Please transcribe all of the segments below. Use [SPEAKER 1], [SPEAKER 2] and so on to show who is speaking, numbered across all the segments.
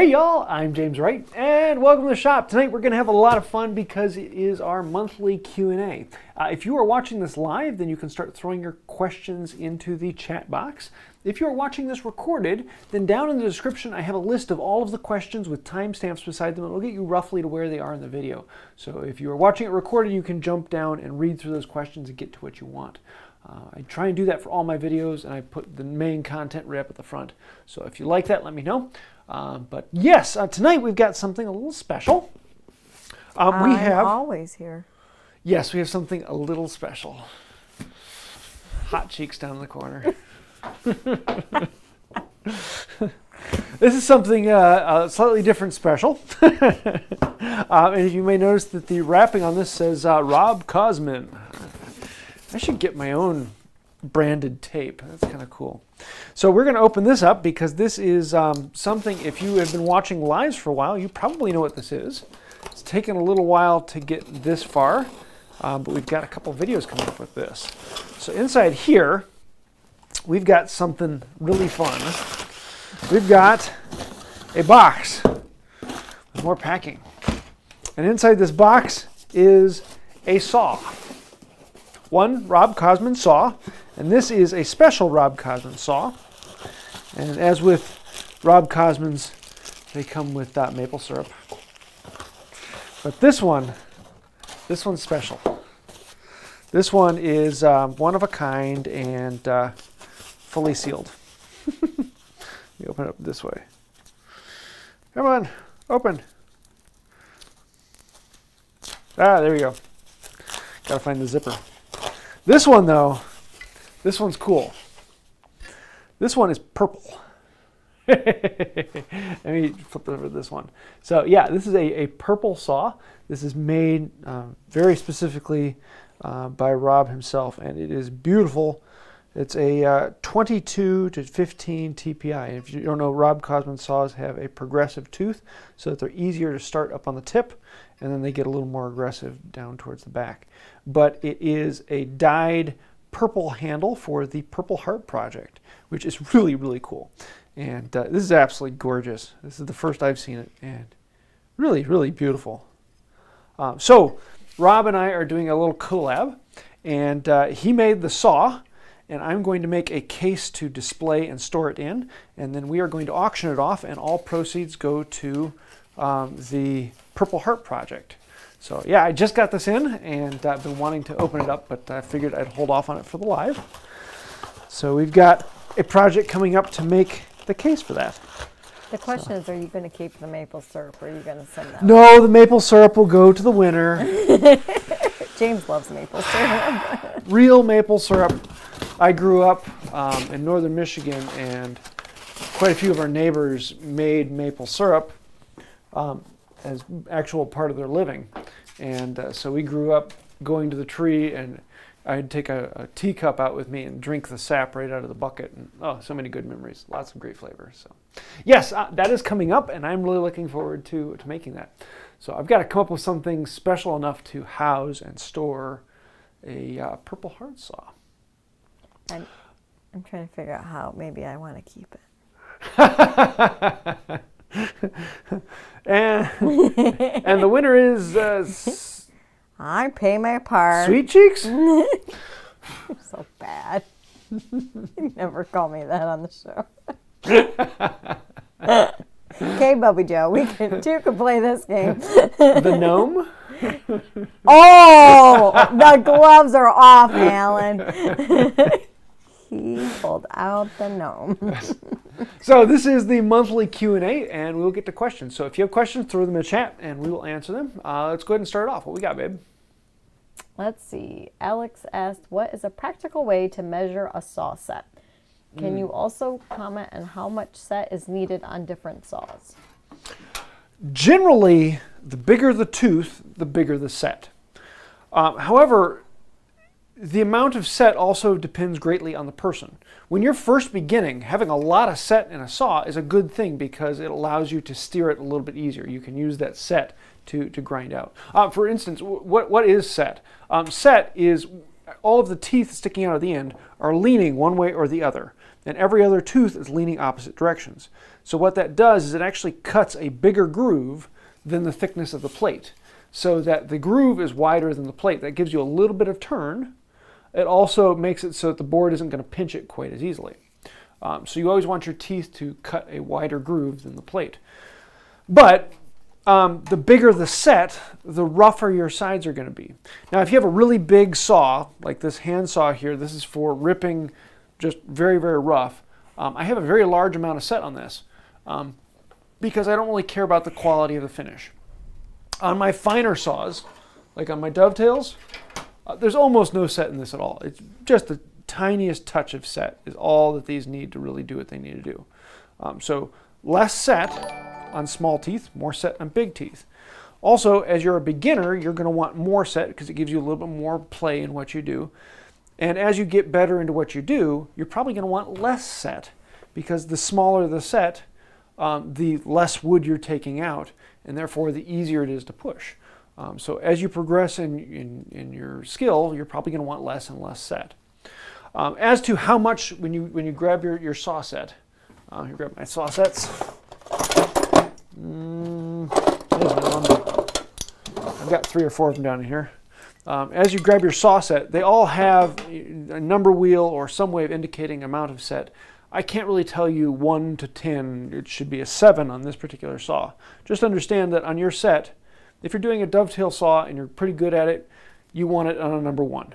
[SPEAKER 1] Hey y'all, I'm James Wright, and welcome to the shop. Tonight we're going to have a lot of fun because it is our monthly Q&A. If you are watching this live, then you can start throwing your questions into the chat box. If you are watching this recorded, then down in the description I have a list of all of the questions with timestamps beside them. It will get you roughly to where they are in the video. So if you are watching it recorded, you can jump down and read through those questions and get to what you want. I try and do that for all my videos, and I put the main content right up at the front. So if you like that, let me know. But yes, tonight we've got something a little special.
[SPEAKER 2] I'm always here.
[SPEAKER 1] Yes, we have something a little special. Hot cheeks down in the corner. This is something slightly different special. And you may notice that the wrapping on this says Rob Cosman. I should get my own branded tape. That's kind of cool. So we're going to open this up because this is something, if you have been watching lives for a while, you probably know what this is. It's taken a little while to get this far, but we've got a couple videos coming up with this. So inside here, we've got something really fun. We've got a box with more packing. And inside this box is a saw. One Rob Cosman Saw, and this is a special Rob Cosman Saw. And as with Rob Cosman's, they come with maple syrup. But this one's special. This one is one of a kind and fully sealed. Let me open it up this way. Come on, open. Ah, there we go. Gotta find the zipper. This one, though, this one's cool. This one is purple. Let me flip over this one. So, yeah, this is a purple saw. This is made very specifically by Rob himself, and it is beautiful. It's a 22 to 15 TPI. And if you don't know, Rob Cosman saws have a progressive tooth so that they're easier to start up on the tip, and then they get a little more aggressive down towards the back. But it is a dyed purple handle for the Purple Heart project, which is really, really cool. And this is absolutely gorgeous. This is the first I've seen it, and really, really beautiful. So Rob and I are doing a little collab, and he made the saw, and I'm going to make a case to display and store it in, and then we are going to auction it off, and all proceeds go to the Purple Heart project. So yeah, I just got this in, and I've been wanting to open it up, but I figured I'd hold off on it for the live. So we've got a project coming up to make the case for that.
[SPEAKER 2] The question is, are you going to keep the maple syrup, or are you going to send that?
[SPEAKER 1] No, the maple syrup will go to the winner.
[SPEAKER 2] James loves maple syrup.
[SPEAKER 1] Real maple syrup. I grew up in northern Michigan, and quite a few of our neighbors made maple syrup as actual part of their living. And so we grew up going to the tree, and I'd take a teacup out with me and drink the sap right out of the bucket. And oh, so many good memories. Lots of great flavors. So yes, that is coming up, and I'm really looking forward to making that. So I've got to come up with something special enough to house and store a Purple Heart saw.
[SPEAKER 2] I'm trying to figure out how maybe I want to keep it.
[SPEAKER 1] and the winner is
[SPEAKER 2] I pay my part.
[SPEAKER 1] Sweet Cheeks.
[SPEAKER 2] You're so bad. You never call me that on the show. Okay, Bubby Joe, two can play this game.
[SPEAKER 1] The gnome.
[SPEAKER 2] Oh, the gloves are off, Alan. He pulled out the gnome.
[SPEAKER 1] So this is the monthly Q&A, and we'll get to questions. So if you have questions, throw them in the chat, and we will answer them. Let's go ahead and start off. What we got, babe?
[SPEAKER 2] Let's see. Alex asked, what is a practical way to measure a saw set? Can you also comment on how much set is needed on different saws?
[SPEAKER 1] Generally, the bigger the tooth, the bigger the set. However, the amount of set also depends greatly on the person. When you're first beginning, having a lot of set in a saw is a good thing because it allows you to steer it a little bit easier. You can use that set to grind out. For instance, what is set? Set is all of the teeth sticking out of the end are leaning one way or the other. and every other tooth is leaning opposite directions. So what that does is it actually cuts a bigger groove than the thickness of the plate, so that the groove is wider than the plate. That gives you a little bit of turn. It also makes it so that the board isn't going to pinch it quite as easily. So you always want your teeth to cut a wider groove than the plate. But the bigger the set, the rougher your sides are going to be. Now, if you have a really big saw, like this hand saw here, this is for ripping just very, very rough. I have a very large amount of set on this because I don't really care about the quality of the finish. On my finer saws, like on my dovetails, there's almost no set in this at all. It's just the tiniest touch of set is all that these need to really do what they need to do. So less set on small teeth, more set on big teeth. Also, as you're a beginner, you're going to want more set because it gives you a little bit more play in what you do. And as you get better into what you do, you're probably going to want less set because the smaller the set, the less wood you're taking out, and therefore the easier it is to push. So as you progress in your skill, you're probably going to want less and less set. As to how much, when you grab your saw set, here, grab my saw sets. There's my lumber. I've got 3 or 4 of them down in here. As you grab your saw set, they all have a number wheel or some way of indicating amount of set. I can't really tell you 1 to 10. It should be a 7 on this particular saw. Just understand that on your set, if you're doing a dovetail saw and you're pretty good at it, you want it on a number 1.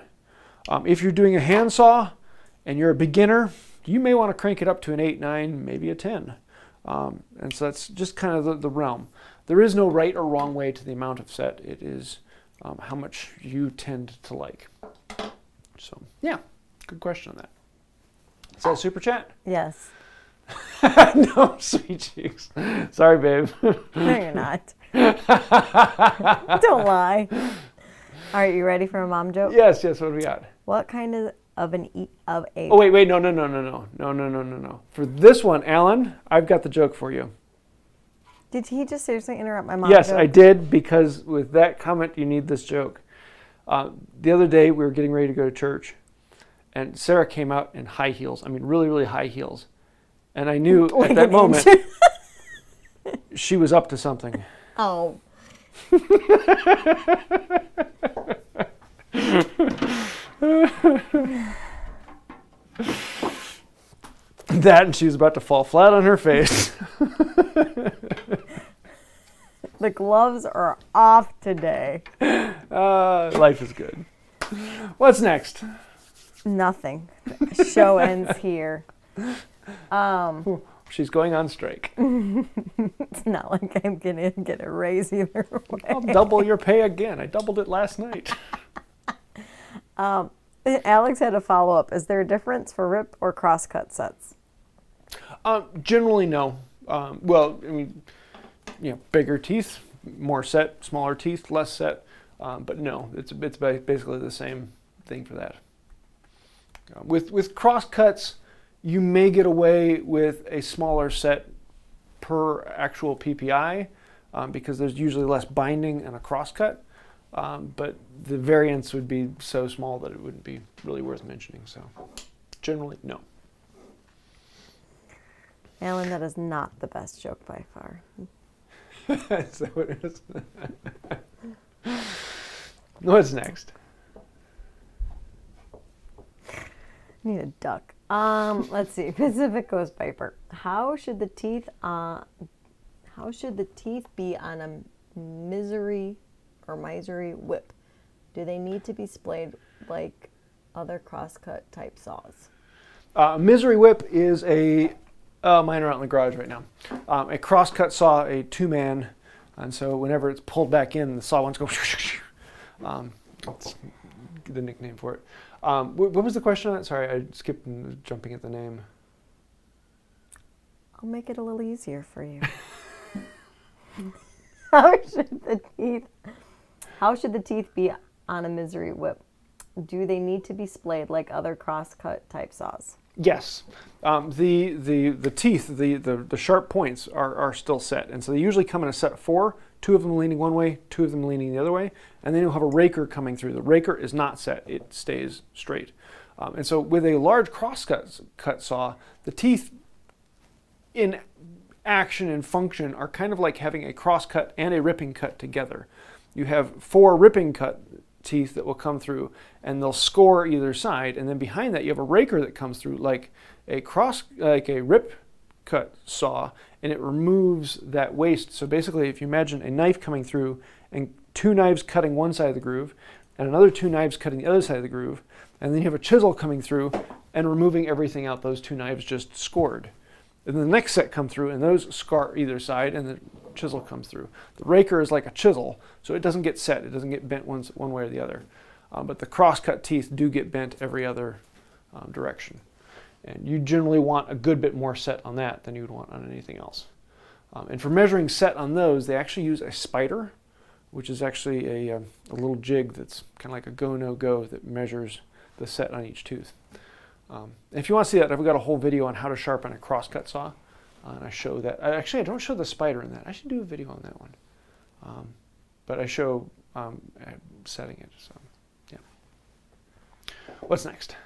[SPEAKER 1] If you're doing a hand saw and you're a beginner, you may want to crank it up to an 8, 9, maybe a 10. And so that's just kind of the realm. There is no right or wrong way to the amount of set. It is how much you tend to like. So, yeah, good question on that. Is that a super chat?
[SPEAKER 2] Yes.
[SPEAKER 1] No, sweet cheeks. Sorry, babe.
[SPEAKER 2] No, you're not. Don't lie. All right, you ready for a mom joke?
[SPEAKER 1] Yes, what do we got?
[SPEAKER 2] What kind of a...
[SPEAKER 1] Oh, wait, no. For this one, Alan, I've got the joke for you.
[SPEAKER 2] Did he just seriously interrupt my mom
[SPEAKER 1] Yes,
[SPEAKER 2] joke?
[SPEAKER 1] I did, because with that comment, you need this joke. The other day, we were getting ready to go to church, and Sarah came out in high heels. I mean, really, really high heels. And I knew
[SPEAKER 2] Like
[SPEAKER 1] at that
[SPEAKER 2] an
[SPEAKER 1] moment
[SPEAKER 2] inch.
[SPEAKER 1] she was up to something.
[SPEAKER 2] Oh.
[SPEAKER 1] That, and she was about to fall flat on her face.
[SPEAKER 2] The gloves are off today.
[SPEAKER 1] Life is good. What's next?
[SPEAKER 2] Nothing. Show ends here.
[SPEAKER 1] She's going on strike.
[SPEAKER 2] It's not like I'm gonna get a raise either way.
[SPEAKER 1] I'll double your pay again. I doubled it last night.
[SPEAKER 2] Alex had a follow-up. Is there a difference for rip or crosscut sets?
[SPEAKER 1] Generally, no. Well, I mean, bigger teeth, more set, smaller teeth, less set. But no, it's basically the same thing for that. With crosscuts, you may get away with a smaller set per actual PPI because there's usually less binding in a crosscut. But the variance would be so small that it wouldn't be really worth mentioning. So generally, no.
[SPEAKER 2] Alan, that is not the best joke by far.
[SPEAKER 1] Is that what it is? What's next?
[SPEAKER 2] Need a duck. Let's see. Pacific Coast Piper. How should the teeth be on a misery whip? Do they need to be splayed like other crosscut type saws?
[SPEAKER 1] Misery whip is mine are out in the garage right now. A crosscut saw, a 2-man, and so whenever it's pulled back in, the saw wants to go. That's the nickname for it. What was the question on that? Sorry, I skipped jumping at the name.
[SPEAKER 2] I'll make it a little easier for you. How should the teeth be on a misery whip? Do they need to be splayed like other crosscut type saws?
[SPEAKER 1] Yes. The teeth, the sharp points are still set, and so they usually come in a set of 4, 2 of them leaning one way, 2 of them leaning the other way, and then you'll have a raker coming through. The raker is not set, it stays straight. And so with a large crosscut saw, the teeth in action and function are kind of like having a crosscut and a ripping cut together. You have 4 ripping cut teeth that will come through, and they'll score either side, and then behind that you have a raker that comes through like a rip cut saw, and it removes that waste. So basically, if you imagine a knife coming through and 2 knives cutting one side of the groove and another 2 knives cutting the other side of the groove, and then you have a chisel coming through and removing everything out those 2 knives just scored. And then the next set come through, and those scar either side, and the chisel comes through. The raker is like a chisel, so it doesn't get set. It doesn't get bent one way or the other. But the crosscut teeth do get bent every other direction. And you generally want a good bit more set on that than you would want on anything else. And for measuring set on those, they actually use a spider, which is actually a little jig that's kind of like a go, no go that measures the set on each tooth. If you want to see that, I've got a whole video on how to sharpen a crosscut saw, and I show that. Actually, I don't show the spider in that. I should do a video on that one. But I show setting it. So, yeah. What's next?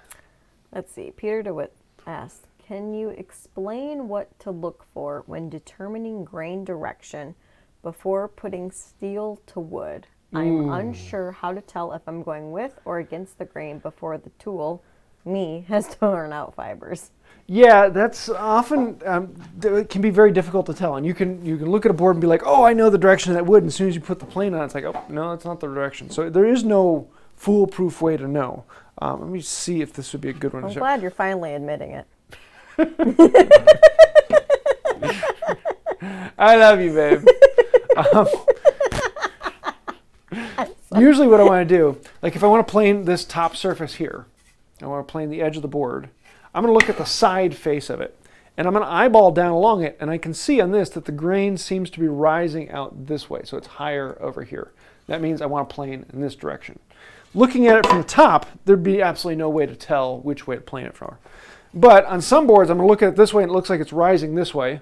[SPEAKER 2] Let's see. Peter DeWitt asked, can you explain what to look for when determining grain direction before putting steel to wood? I'm unsure how to tell if I'm going with or against the grain before the tool, me, has torn out fibers.
[SPEAKER 1] Yeah, that's often, it can be very difficult to tell. And you can look at a board and be like, oh, I know the direction of that wood. And as soon as you put the plane on, it's like, oh, no, it's not the direction. So there is no foolproof way to know. Let me see if this would be a good one to
[SPEAKER 2] I'm
[SPEAKER 1] show.
[SPEAKER 2] glad you're finally admitting it.
[SPEAKER 1] I love you, babe. Usually what I want to do, like if I want to plane this top surface here, I want to plane the edge of the board, I'm going to look at the side face of it, and I'm going to eyeball down along it, and I can see on this that the grain seems to be rising out this way, so it's higher over here. That means I want to plane in this direction. Looking at it from the top, there'd be absolutely no way to tell which way to plane it from. But on some boards, I'm going to look at it this way, and it looks like it's rising this way.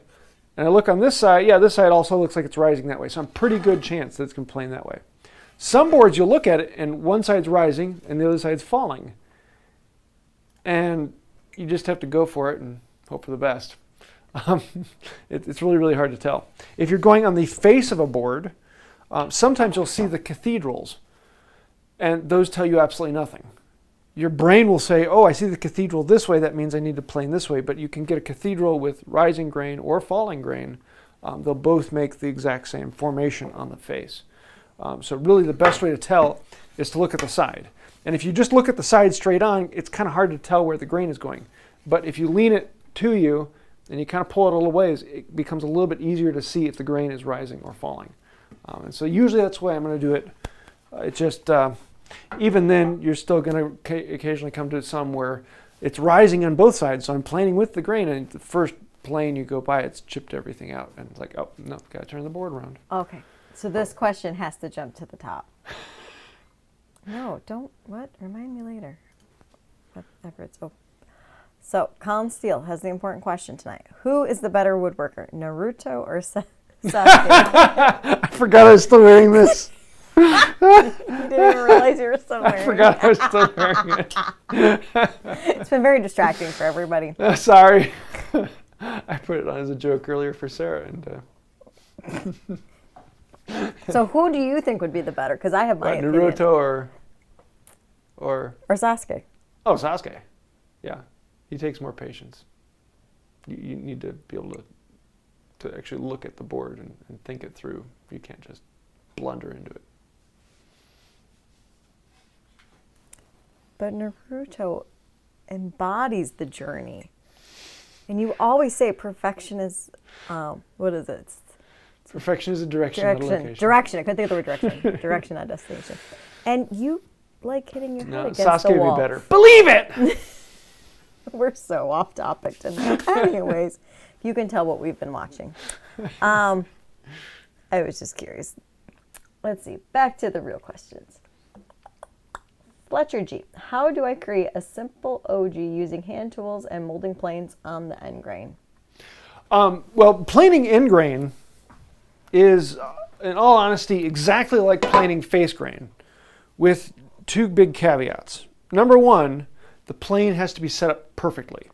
[SPEAKER 1] And I look on this side, yeah, this side also looks like it's rising that way, so I'm pretty good chance that it's going to plane that way. Some boards, you'll look at it, and one side's rising, and the other side's falling. And you just have to go for it and hope for the best. It's really, really hard to tell. If you're going on the face of a board, sometimes you'll see the cathedrals, and those tell you absolutely nothing. Your brain will say, oh, I see the cathedral this way, that means I need to plane this way, but you can get a cathedral with rising grain or falling grain. They'll both make the exact same formation on the face. So really the best way to tell is to look at the side. And if you just look at the side straight on, it's kind of hard to tell where the grain is going. But if you lean it to you and you kind of pull it a little ways, it becomes a little bit easier to see if the grain is rising or falling. And so usually that's the way I'm going to do it. It's just, even then, you're still going to occasionally come to some where it's rising on both sides. So I'm planing with the grain, and the first plane you go by, it's chipped everything out. And it's like, oh, no, got to turn the board around.
[SPEAKER 2] Okay. So this question has to jump to the top. No, don't. What? Remind me later. Whatever it's. Oh. So Colin Steele has the important question tonight. Who is the better woodworker, Naruto or Sasuke?
[SPEAKER 1] I forgot I was still wearing this.
[SPEAKER 2] You didn't even realize you were still wearing it.
[SPEAKER 1] I forgot I was still wearing it.
[SPEAKER 2] It's been very distracting for everybody.
[SPEAKER 1] Sorry. I put it on as a joke earlier for Sarah. And
[SPEAKER 2] So who do you think would be the better? Because I have my opinion.
[SPEAKER 1] Naruto or
[SPEAKER 2] Sasuke.
[SPEAKER 1] Oh, Sasuke. Yeah. He takes more patience. You need to be able to actually look at the board and think it through. You can't just blunder into it.
[SPEAKER 2] But Naruto embodies the journey. And you always say perfection is, what is it?
[SPEAKER 1] Perfection is a direction, not a location.
[SPEAKER 2] Direction. I couldn't think of the word direction. Direction, not destination. And you like hitting your head against
[SPEAKER 1] Sasuke
[SPEAKER 2] the wall.
[SPEAKER 1] would be better. Believe it!
[SPEAKER 2] We're so off topic tonight. Anyways, you can tell what we've been watching. I was just curious. Let's see. Back to the real questions. Fletcher G. How do I create a simple ogee using hand tools and molding planes on the end grain?
[SPEAKER 1] Well, planing end grain is, in all honesty, exactly like planing face grain with two big caveats. Number one, the plane has to be set up perfectly.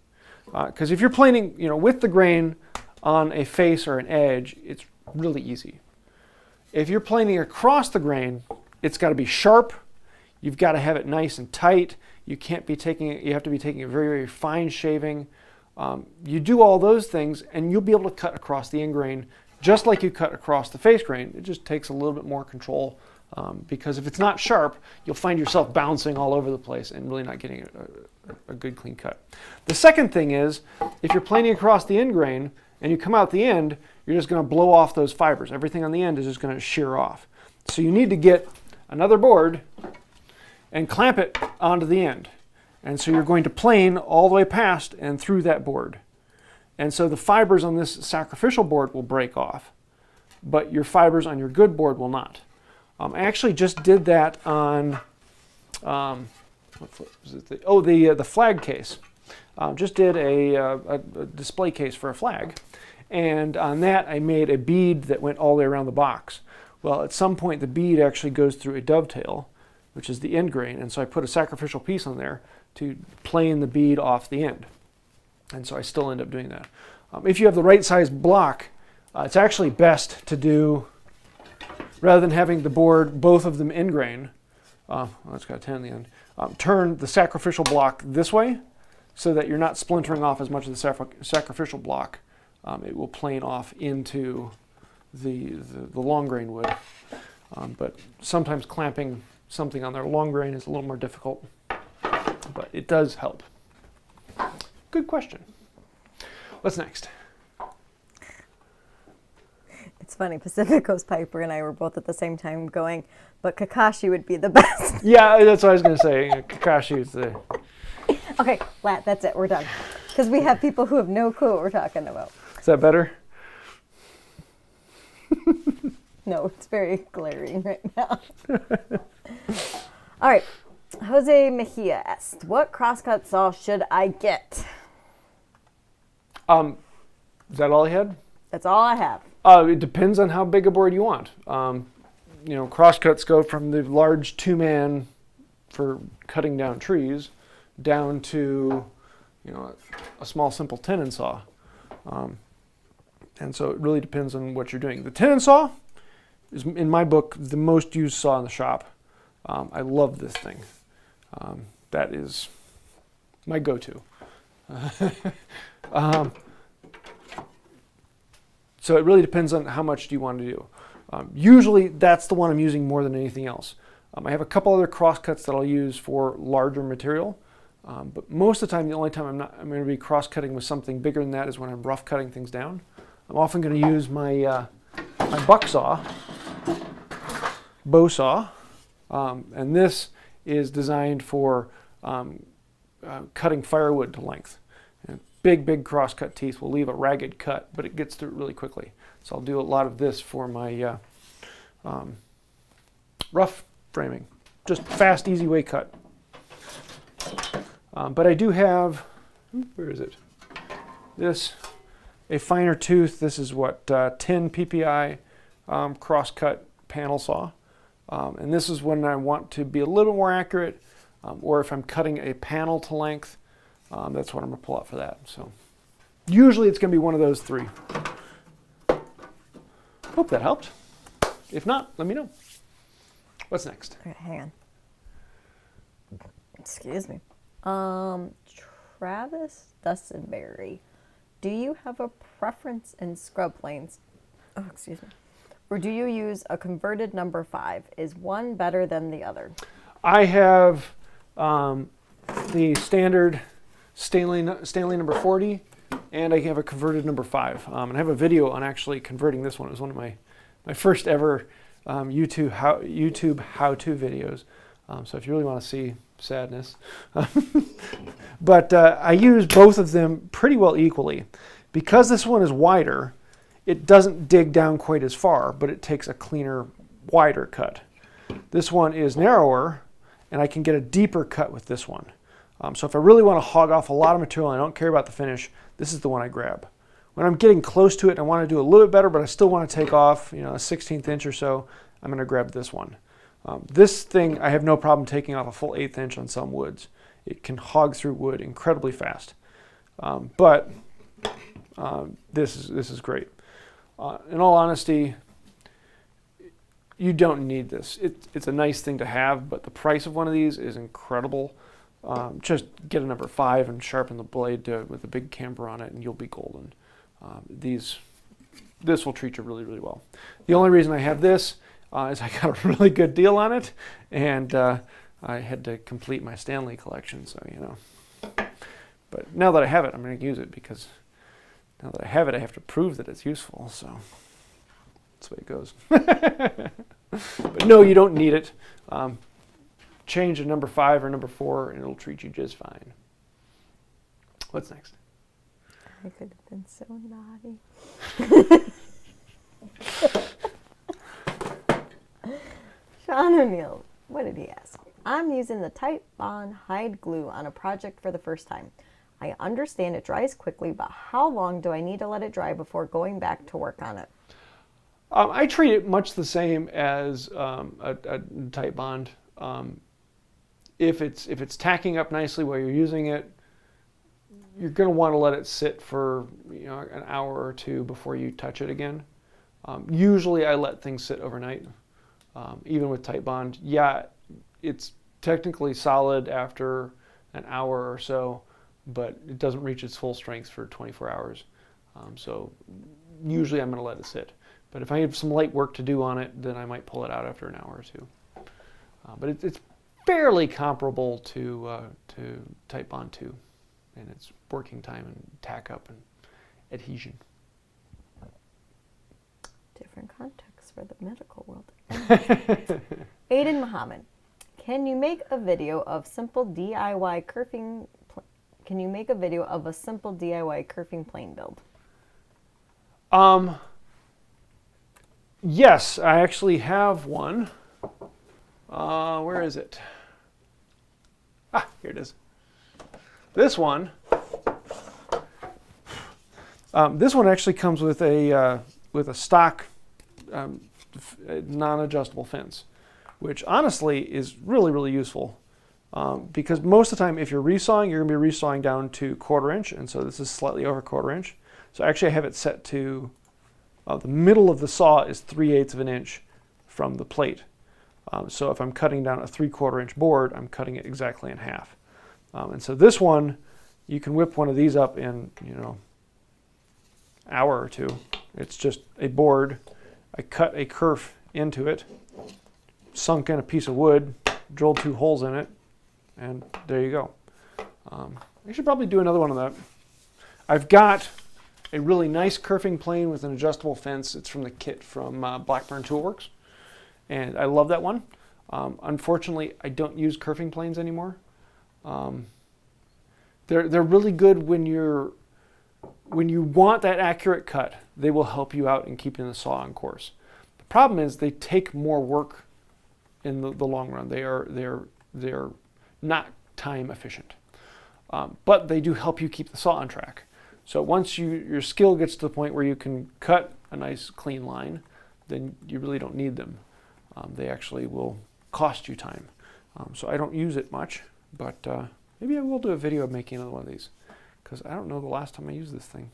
[SPEAKER 1] Because if you're planing, with the grain on a face or an edge, it's really easy. If you're planing across the grain, it's got to be sharp. You've got to have it nice and tight. You can't be taking it. You have to be taking a very, very fine shaving. You do all those things, and you'll be able to cut across the end grain just like you cut across the face grain. It just takes a little bit more control, because if it's not sharp, you'll find yourself bouncing all over the place and really not getting a good clean cut. The second thing is, if you're planing across the end grain and you come out the end, you're just going to blow off those fibers. Everything on the end is just going to shear off. So you need to get another board and clamp it onto the end. And so you're going to plane all the way past and through that board. And so the fibers on this sacrificial board will break off, but your fibers on your good board will not. I actually just did that on the flag case. Just did a display case for a flag, and on that I made a bead that went all the way around the box. Well, at some point the bead actually goes through a dovetail, which is the end grain, and so I put a sacrificial piece on there to plane the bead off the end. And so I still end up doing that. If you have the right size block, it's actually best to do, rather than having the board, both of them end grain, it's got a 10 in the end, turn the sacrificial block this way so that you're not splintering off as much of the sacrificial block. It will plane off into the long grain wood. But sometimes clamping something on their long grain is a little more difficult, but it does help. Good question. What's next?
[SPEAKER 2] It's funny, Pacific Coast Piper and I were both at the same time going, but Kakashi would be the best.
[SPEAKER 1] Yeah, that's what I was going to say. Kakashi is the...
[SPEAKER 2] Okay, that's it. We're done. Because we have people who have no clue what we're talking about.
[SPEAKER 1] Is that better?
[SPEAKER 2] No, it's very glaring right now. All right. Jose Mejia asked, what crosscut saw should I get?
[SPEAKER 1] Is that all I had?
[SPEAKER 2] That's all I have.
[SPEAKER 1] It depends on how big a board you want. Crosscuts go from the large 2-man for cutting down trees down to, a small simple tenon saw. And so it really depends on what you're doing. The tenon saw is, in my book, the most used saw in the shop. I love this thing. That is my go-to. So it really depends on how much do you want to do. Usually that's the one I'm using more than anything else. I have a couple other crosscuts that I'll use for larger material, but most of the time, the only time I'm going to be cross-cutting with something bigger than that is when I'm rough cutting things down. I'm often going to use my buck saw, bow saw, and this is designed for cutting firewood to length. And big cross-cut teeth will leave a ragged cut, but it gets through it really quickly. So I'll do a lot of this for my rough framing. Just fast, easy way cut. But I do have, where is it? This, a finer tooth. This is what, 10 PPI cross-cut panel saw. And this is when I want to be a little more accurate, or if I'm cutting a panel to length, that's what I'm going to pull out for that. So usually it's going to be one of those three. Hope that helped. If not, let me know. What's next?
[SPEAKER 2] Okay, hang on. Excuse me. Travis Dusenberry, do you have a preference in scrub planes? Oh, excuse me. Or do you use a converted number 5? Is one better than the other?
[SPEAKER 1] I have the standard Stanley number 40, and I have a converted number 5. And I have a video on actually converting this one. It was one of my first ever YouTube how-to videos. So if you really want to see sadness. But I use both of them pretty well equally. Because this one is wider, it doesn't dig down quite as far, but it takes a cleaner, wider cut. This one is narrower, and I can get a deeper cut with this one. So if I really want to hog off a lot of material and I don't care about the finish, this is the one I grab. When I'm getting close to it and I want to do a little bit better, but I still want to take off, a 1/16 inch or so, I'm going to grab this one. This thing, I have no problem taking off a full 1/8 inch on some woods. it can hog through wood incredibly fast. But this is great. In all honesty, you don't need this. It's a nice thing to have, but the price of one of these is incredible. Just get a number 5 and sharpen the blade with a big camber on it, and you'll be golden. This will treat you really, really well. The only reason I have this is I got a really good deal on it, and I had to complete my Stanley collection, so you know. But now that I have it, I'm going to use it, because now that I have it, I have to prove that it's useful, so that's the way it goes. But no, you don't need it. Change a number 5 or number 4, and it'll treat you just fine. What's next?
[SPEAKER 2] I could have been so naughty. Sean O'Neill, what did he ask? I'm using the Titebond Hide Glue on a project for the first time. I understand it dries quickly, but how long do I need to let it dry before going back to work on it?
[SPEAKER 1] I treat it much the same as a Titebond. If it's tacking up nicely while you're using it, you're going to want to let it sit for an hour or 2 before you touch it again. Usually I let things sit overnight, even with Titebond. Yeah, it's technically solid after an hour or so, but it doesn't reach its full strength for 24 hours. So usually I'm going to let it sit. But if I have some light work to do on it, then I might pull it out after an hour or 2. But it's fairly comparable to Titebond 2 in its working time and tack up and adhesion.
[SPEAKER 2] Different context for the medical world. Aidan Mohammed, can you make a video of simple DIY kerfing? Can you make a video of a simple DIY kerfing plane build?
[SPEAKER 1] Yes, I actually have one. Where is it? Ah, here it is. This one actually comes with a stock non-adjustable fence, which honestly is really, really useful. Because most of the time, if you're resawing, you're going to be resawing down to 1/4 inch, and so this is slightly over 1/4 inch. So actually I have it set to the middle of the saw is 3/8 of an inch from the plate. So if I'm cutting down a 3/4 inch board, I'm cutting it exactly in half. And so this one, you can whip one of these up in hour or 2. It's just a board. I cut a kerf into it, sunk in a piece of wood, drilled 2 holes in it, and there you go. I should probably do another one of that. I've got a really nice kerfing plane with an adjustable fence. It's from the kit from Blackburn Toolworks, and I love that one. Unfortunately, I don't use kerfing planes anymore. They're really good when you want that accurate cut. They will help you out in keeping the saw on course. The problem is they take more work in the long run. They're not time efficient, but they do help you keep the saw on track. So once your skill gets to the point where you can cut a nice clean line, then you really don't need them. They actually will cost you time. So I don't use it much, but maybe I will do a video of making another one of these, because I don't know the last time I used this thing.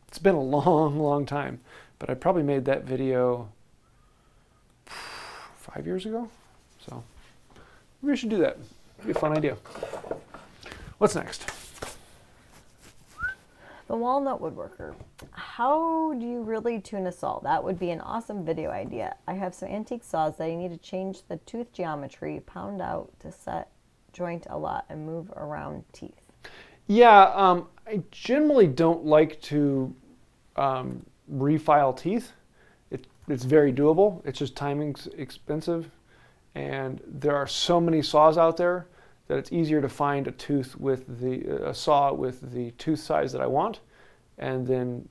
[SPEAKER 1] It's been a long, long time, but I probably made that video 5 years ago. So maybe I should do that. It'd be a fun idea. What's next?
[SPEAKER 2] The Walnut Woodworker. How do you really tune a saw? That would be an awesome video idea. I have some antique saws that I need to change the tooth geometry, pound out to set joint a lot, and move around teeth.
[SPEAKER 1] Yeah, I generally don't like to refile teeth. It's very doable. It's just timing's expensive, and there are so many saws out there that it's easier to find a saw with the tooth size that I want, and then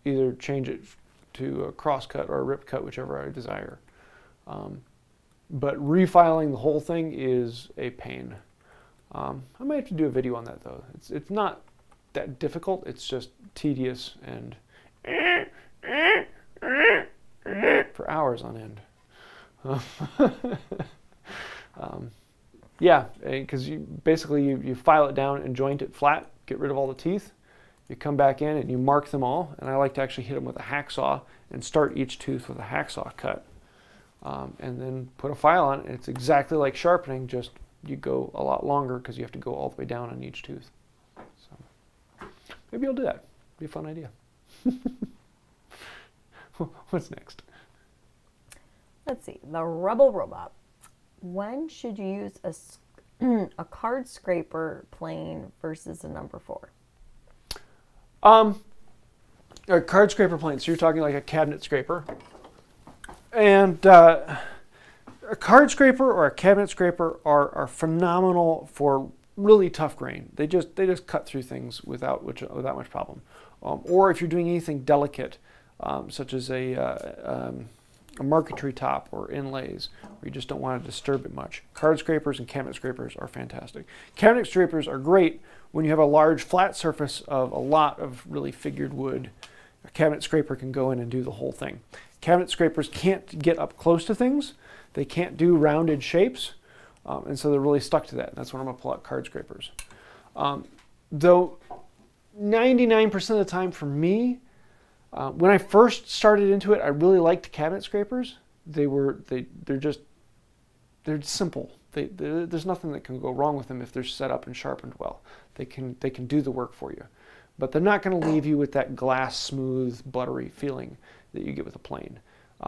[SPEAKER 1] either change it to a crosscut or a rip cut, whichever I desire. But refiling the whole thing is a pain. I might have to do a video on that though. It's not that difficult. It's just tedious and for hours on end. Yeah, because basically you file it down and joint it flat, get rid of all the teeth. You come back in and you mark them all, and I like to actually hit them with a hacksaw and start each tooth with a hacksaw cut. And then put a file on it. It's exactly like sharpening, just you go a lot longer because you have to go all the way down on each tooth. So maybe you'll do that. Be a fun idea. What's next?
[SPEAKER 2] Let's see. The RebelRobot. When should you use a card scraper plane versus a number 4?
[SPEAKER 1] A card scraper plane. So you're talking like a cabinet scraper. And a card scraper or a cabinet scraper are phenomenal for really tough grain. They just cut through things without much problem. Or if you're doing anything delicate, such as a marquetry top or inlays, where you just don't want to disturb it much, card scrapers and cabinet scrapers are fantastic. Cabinet scrapers are great when you have a large flat surface of a lot of really figured wood. A cabinet scraper can go in and do the whole thing. Cabinet scrapers can't get up close to things. They can't do rounded shapes, and so they're really stuck to that. And that's when I'm going to pull out card scrapers. Though 99% of the time for me, when I first started into it, I really liked cabinet scrapers. They're simple. There's nothing that can go wrong with them if they're set up and sharpened well. They can do the work for you, but they're not going to leave you with that glass smooth, buttery feeling that you get with a plane.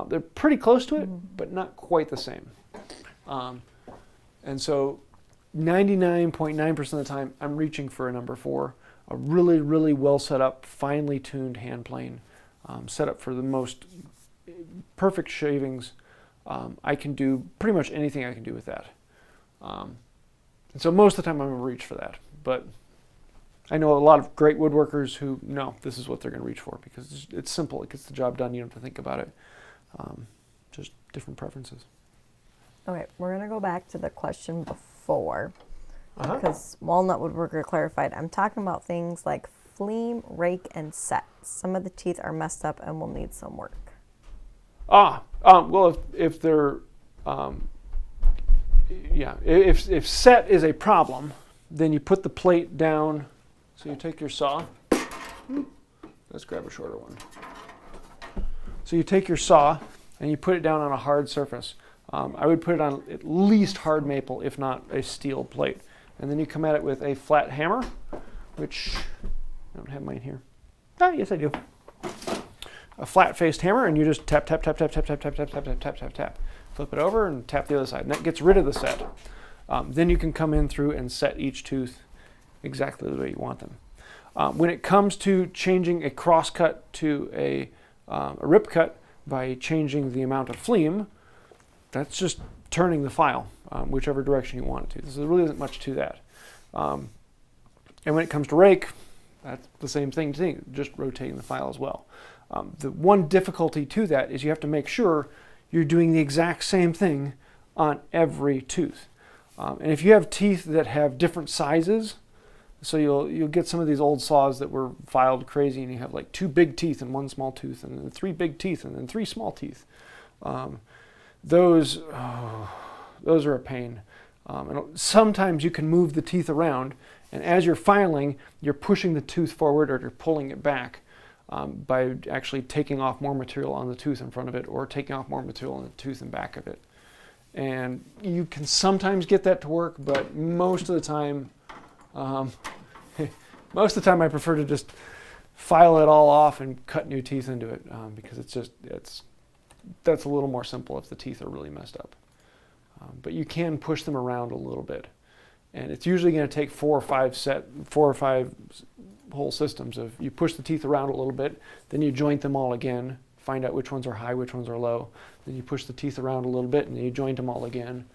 [SPEAKER 1] They're pretty close to it, but not quite the same. And so 99.9% of the time, I'm reaching for a number 4, a really, really well set up, finely tuned hand plane, set up for the most perfect shavings. I can do pretty much anything I can do with that. And so most of the time I'm going to reach for that. But I know a lot of great woodworkers who know this is what they're going to reach for because it's simple. It gets the job done. You don't have to think about it. Just different preferences.
[SPEAKER 2] Okay, we're going to go back to the question before because Walnut Woodworker clarified. I'm talking about things like fleam, rake, and set. Some of the teeth are messed up and will need some work.
[SPEAKER 1] Well, if they're, if set is a problem, then you put the plate down. So you take your saw. Let's grab a shorter one. So you take your saw and you put it down on a hard surface. I would put it on at least hard maple, if not a steel plate. And then you come at it with a flat hammer, which I don't have mine here. Ah, yes I do. A flat-faced hammer, and you just tap, tap, tap, tap, tap, tap, tap, tap, tap, tap, tap, tap, tap. Flip it over and tap the other side, and that gets rid of the set. Then you can come in through and set each tooth exactly the way you want them. When it comes to changing a crosscut to a rip cut by changing the amount of fleam, that's just turning the file whichever direction you want it to. There really isn't much to that. And when it comes to rake, that's the same thing, just rotating the file as well. The one difficulty to that is you have to make sure you're doing the exact same thing on every tooth. And if you have teeth that have different sizes, so you'll get some of these old saws that were filed crazy and you have like 2 big teeth and 1 small tooth and then 3 big teeth and then 3 small teeth. Those are a pain. And sometimes you can move the teeth around, and as you're filing, you're pushing the tooth forward or you're pulling it back by actually taking off more material on the tooth in front of it or taking off more material on the tooth and back of it. And you can sometimes get that to work, but most of the time I prefer to just file it all off and cut new teeth into it because that's a little more simple if the teeth are really messed up. But you can push them around a little bit, and it's usually going to take 4 or 5 whole systems of you push the teeth around a little bit, then you joint them all again, find out which ones are high, which ones are low, then you push the teeth around a little bit and then you joint them all again,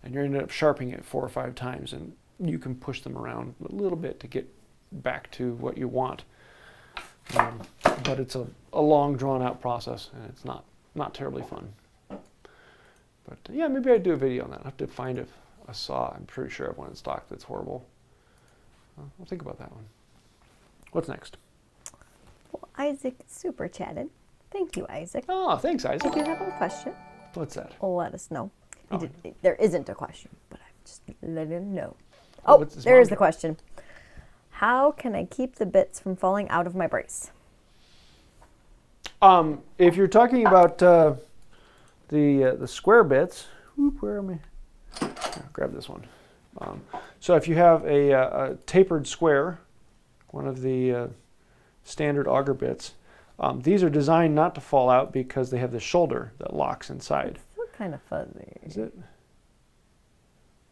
[SPEAKER 1] and you're ended up sharpening it 4 or 5 times, and you can push them around a little bit to get back to what you want. But it's a long drawn out process, and it's not terribly fun. But yeah, maybe I'd do a video on that. I'll have to find a saw. I'm pretty sure I have one in stock that's horrible. I'll think about that one. What's next?
[SPEAKER 2] Well, Isaac super chatted. Thank you, Isaac.
[SPEAKER 1] Oh, thanks, Isaac.
[SPEAKER 2] If you have a question,
[SPEAKER 1] What's that?
[SPEAKER 2] let us know. There isn't a question, but Just let him know.
[SPEAKER 1] Oh,
[SPEAKER 2] Oh, there's the question. How can I keep the bits from falling out of my brace?
[SPEAKER 1] If you're talking about the square bits, where am I? I'll grab this one. So if you have a tapered square, one of the standard auger bits, these are designed not to fall out because they have the shoulder that locks inside.
[SPEAKER 2] It's still kind of fuzzy.
[SPEAKER 1] Is it?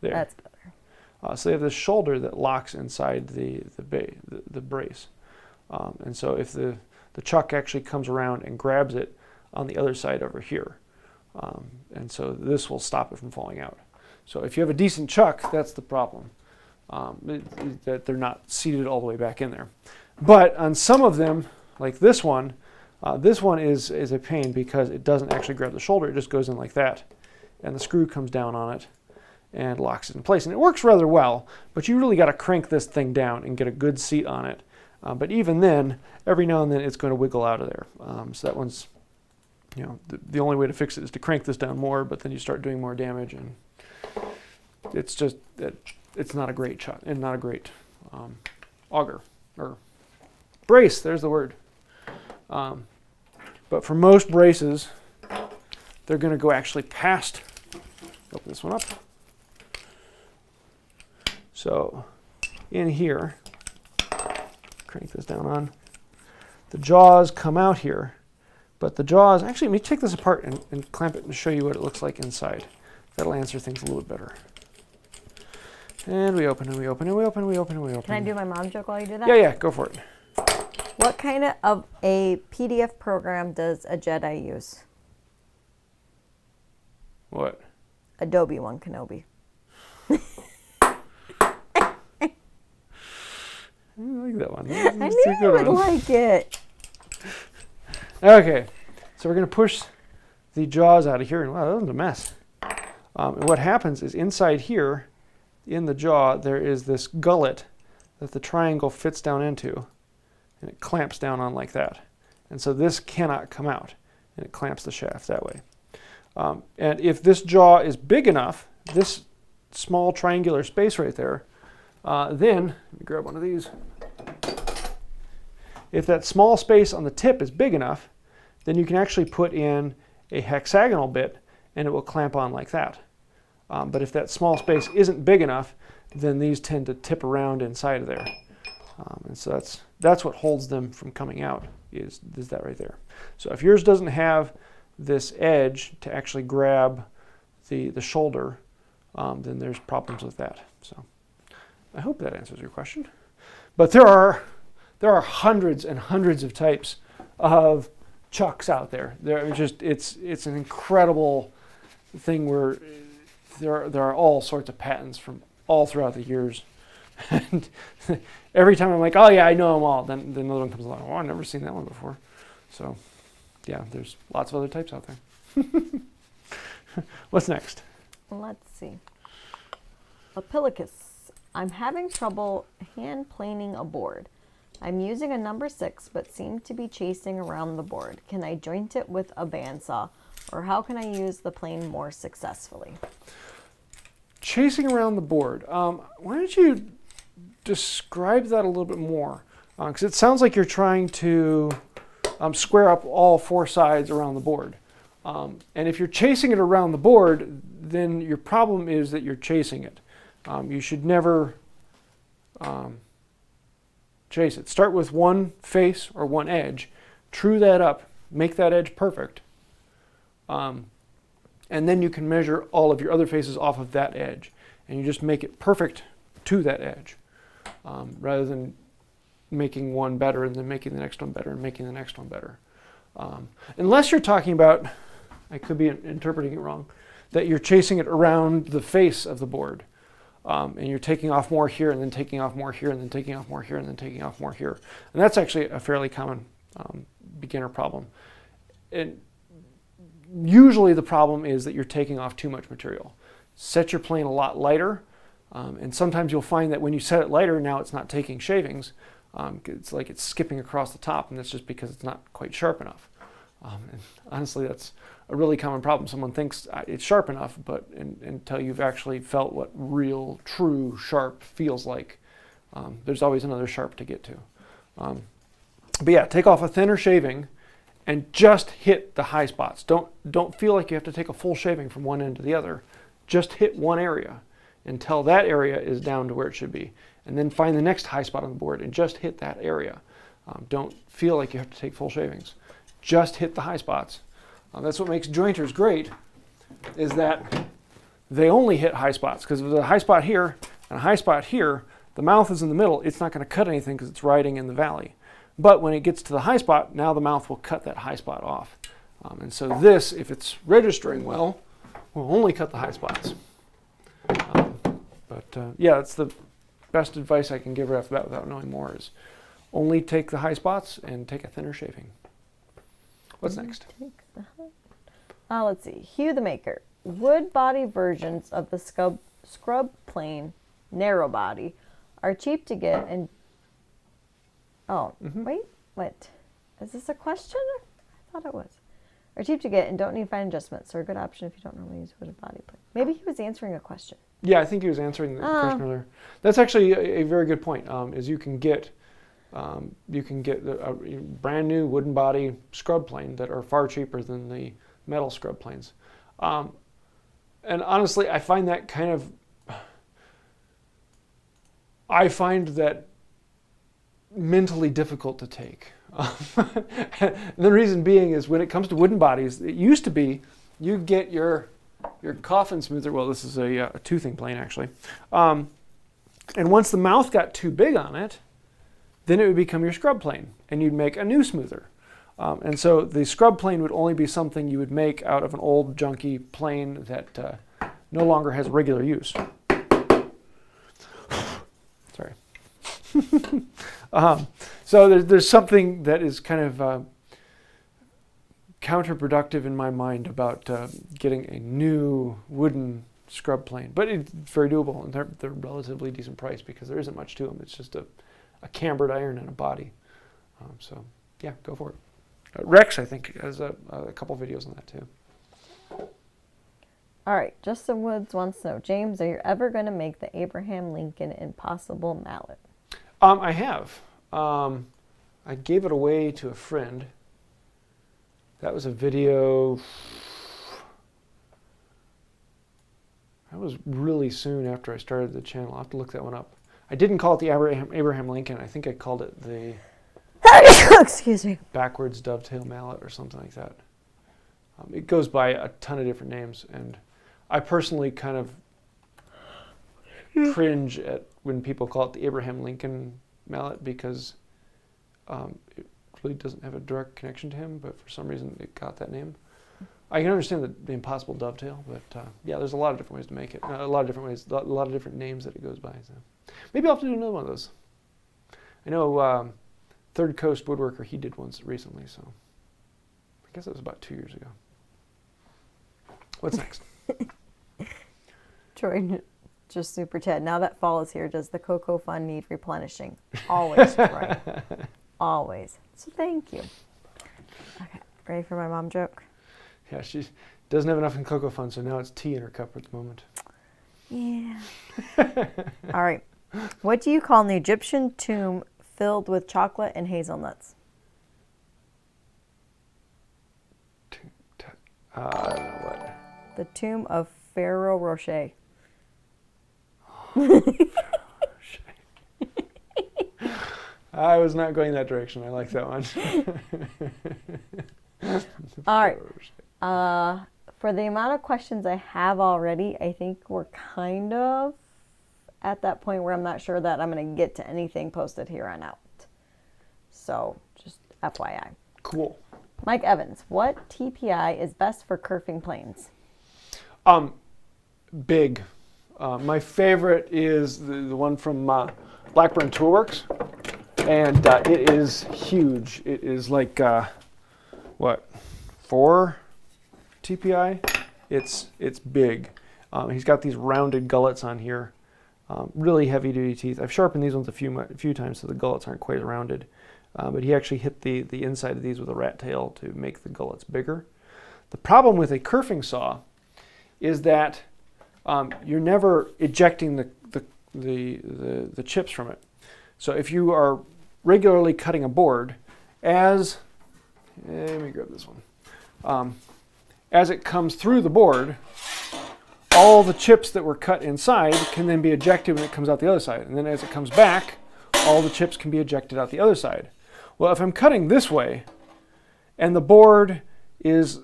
[SPEAKER 1] There.
[SPEAKER 2] That's better.
[SPEAKER 1] So they have the shoulder that locks inside the brace. And so if the chuck actually comes around and grabs it on the other side over here. And so this will stop it from falling out. So if you have a decent chuck, that's the problem, that they're not seated all the way back in there. But on some of them, like this one is a pain because it doesn't actually grab the shoulder. It just goes in like that. And the screw comes down on it and locks it in place. And it works rather well, but you really got to crank this thing down and get a good seat on it. But even then, every now and then it's going to wiggle out of there. So that one's, you know, the only way to fix it is to crank this down more, but then you start doing more damage, and it's just, it's not a great chuck and not a great auger or brace. There's the word. But for most braces, they're going to go actually past. Open this one up. So in here, crank this down on. The jaws come out here, but the jaws, actually let me take this apart and clamp it and show you what it looks like inside. That'll answer things a little bit better. And we open and we open and we open and we open and we open.
[SPEAKER 2] Can I do my mom joke while you do that?
[SPEAKER 1] Yeah, go for it.
[SPEAKER 2] What kind of a PDF program does a Jedi use?
[SPEAKER 1] What?
[SPEAKER 2] Adobe One Kenobi.
[SPEAKER 1] I like that one.
[SPEAKER 2] I knew you would like it.
[SPEAKER 1] Okay, so we're going to push the jaws out of here, and wow, that one's a mess. And what happens is inside here, in the jaw, there is this gullet that the triangle fits down into, and it clamps down on like that. And so this cannot come out, and it clamps the shaft that way. And if this jaw is big enough, this small triangular space right there, then, let me grab one of these. If that small space on the tip is big enough, then you can actually put in a hexagonal bit and it will clamp on like that. But if that small space isn't big enough, then these tend to tip around inside of there. And so that's what holds them from coming out, is that right there. So if yours doesn't have this edge to actually grab the shoulder, then there's problems with that. So I hope that answers your question. But there are hundreds and hundreds of types of chucks out there. It's an incredible thing where there are all sorts of patents from all throughout the years. And every time I'm like, oh yeah, I know them all, then another one comes along. Oh, I've never seen that one before. So yeah, there's lots of other types out there. What's next?
[SPEAKER 2] Let's see. Apillicus. I'm having trouble hand planing a board. I'm using a number 6, but seem to be chasing around the board. Can I joint it with a bandsaw, or how can I use the plane more successfully?
[SPEAKER 1] Chasing around the board. Why don't you describe that a little bit more? Because it sounds like you're trying to square up all 4 sides around the board. And if you're chasing it around the board, then your problem is that you're chasing it. You should never chase it. Start with one face or one edge, true that up, make that edge perfect, and then you can measure all of your other faces off of that edge, and you just make it perfect to that edge, rather than making one better and then making the next one better and making the next one better. Unless you're talking about, I could be interpreting it wrong, that you're chasing it around the face of the board. And you're taking off more here and then taking off more here and then taking off more here and then taking off more here. And that's actually a fairly common beginner problem. And usually the problem is that you're taking off too much material. Set your plane a lot lighter, and sometimes you'll find that when you set it lighter, now it's not taking shavings. It's like it's skipping across the top, and that's just because it's not quite sharp enough. And honestly, that's a really common problem. Someone thinks it's sharp enough, but until you've actually felt what real, true sharp feels like, there's always another sharp to get to. But yeah, take off a thinner shaving and just hit the high spots. Don't feel like you have to take a full shaving from one end to the other. Just hit one area until that area is down to where it should be. And then find the next high spot on the board and just hit that area. Don't feel like you have to take full shavings. Just hit the high spots. That's what makes jointers great, is that they only hit high spots. Because if there's a high spot here and a high spot here, the mouth is in the middle. It's not going to cut anything because it's riding in the valley. But when it gets to the high spot, now the mouth will cut that high spot off. And so this, if it's registering well, will only cut the high spots. Yeah, that's the best advice I can give right off the bat without knowing more, is only take the high spots and take a thinner shaving. What's next?
[SPEAKER 2] Let's see. Hugh the Maker. Wood body versions of the scrub plane narrow body are cheap to get and... Oh, wait, what? Is this a question? I thought it was. Are cheap to get and don't need fine adjustments. They're a good option if you don't normally use wood body plane. Maybe he was answering a question.
[SPEAKER 1] Yeah, I think he was answering the question earlier. That's actually a very good point. Is you can get a brand new wooden body scrub plane that are far cheaper than the metal scrub planes. And honestly, I find that mentally difficult to take. The reason being is when it comes to wooden bodies, it used to be you get your coffin smoother. Well, this is a toothing plane actually. And once the mouth got too big on it, then it would become your scrub plane, and you'd make a new smoother. And so the scrub plane would only be something you would make out of an old junky plane that no longer has regular use. Sorry. So there's something that is kind of counterproductive in my mind about getting a new wooden scrub plane. But it's very doable, and they're relatively decent price because there isn't much to them. It's just a cambered iron and a body. So yeah, go for it. Rex, I think, has a couple videos on that too.
[SPEAKER 2] All right, Justin Woods wants to know, James, are you ever going to make the Abraham Lincoln Impossible mallet?
[SPEAKER 1] I have. I gave it away to a friend. That was a video. That was really soon after I started the channel. I'll have to look that one up. I didn't call it the Abraham Lincoln. I think I called it the
[SPEAKER 2] excuse me,
[SPEAKER 1] backwards dovetail mallet or something like that. It goes by a ton of different names, and I personally kind of cringe at when people call it the Abraham Lincoln mallet because it really doesn't have a direct connection to him, but for some reason it got that name. I can understand the impossible dovetail, but yeah, there's a lot of different ways to make it. A lot of different ways, a lot of different names that it goes by. So maybe I'll have to do another one of those. I know Third Coast Woodworker, he did one recently, so I guess it was about 2 years ago. What's next?
[SPEAKER 2] Troy just super chat. Now that fall is here, does the Cocoa Fund need replenishing? Always, Troy. Always. So thank you. Okay, ready for my mom joke?
[SPEAKER 1] Yeah, she doesn't have enough in Cocoa Fund, so now it's tea in her cup at the moment.
[SPEAKER 2] Yeah. All right. What do you call an Egyptian tomb filled with chocolate and hazelnuts?
[SPEAKER 1] I don't know what.
[SPEAKER 2] The tomb of Pharaoh Rocher.
[SPEAKER 1] I was not going that direction. I like that one.
[SPEAKER 2] All right. For the amount of questions I have already, I think we're kind of at that point where I'm not sure that I'm going to get to anything posted here on out. So just FYI.
[SPEAKER 1] Cool.
[SPEAKER 2] Mike Evans, what TPI is best for kerfing planes?
[SPEAKER 1] Big. My favorite is the one from Blackburn Toolworks, and it is huge. It is like what, 4 TPI? It's big. He's got these rounded gullets on here, really heavy duty teeth. I've sharpened these ones a few times so the gullets aren't quite rounded. but he actually hit the inside of these with a rat tail to make the gullets bigger. The problem with a kerfing saw is that you're never ejecting the chips from it. So if you are regularly cutting a board, let me grab this one. As it comes through the board, all the chips that were cut inside can then be ejected when it comes out the other side. And then as it comes back, all the chips can be ejected out the other side. Well, if I'm cutting this way, and the board is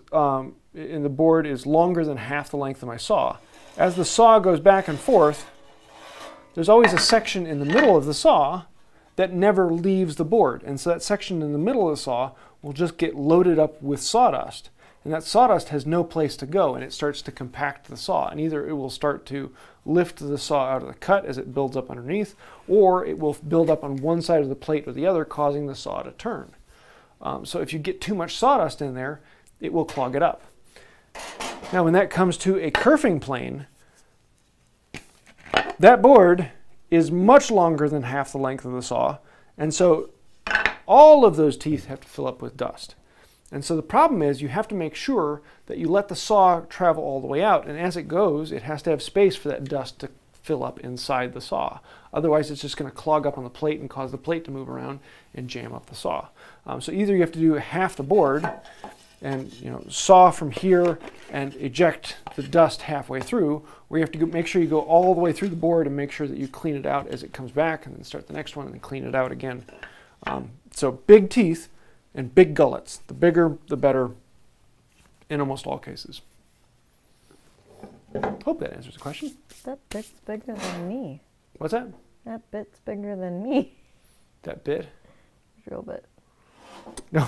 [SPEAKER 1] longer than half the length of my saw, as the saw goes back and forth, there's always a section in the middle of the saw that never leaves the board. And so that section in the middle of the saw will just get loaded up with sawdust. And that sawdust has no place to go, and it starts to compact the saw. And either it will start to lift the saw out of the cut as it builds up underneath, or it will build up on one side of the plate or the other, causing the saw to turn. So if you get too much sawdust in there, it will clog it up. Now when that comes to a kerfing plane, that board is much longer than half the length of the saw, and so all of those teeth have to fill up with dust. And so the problem is you have to make sure that you let the saw travel all the way out, and as it goes, it has to have space for that dust to fill up inside the saw. Otherwise, it's just going to clog up on the plate and cause the plate to move around and jam up the saw. So either you have to do half the board and saw from here and eject the dust halfway through, or you have to make sure you go all the way through the board and make sure that you clean it out as it comes back, and then start the next one and then clean it out again. So big teeth and big gullets. The bigger, the better in almost all cases. Hope that answers the question.
[SPEAKER 2] That bit's bigger than me.
[SPEAKER 1] What's that?
[SPEAKER 2] That bit's bigger than me.
[SPEAKER 1] That bit?
[SPEAKER 2] Drill bit.
[SPEAKER 1] No.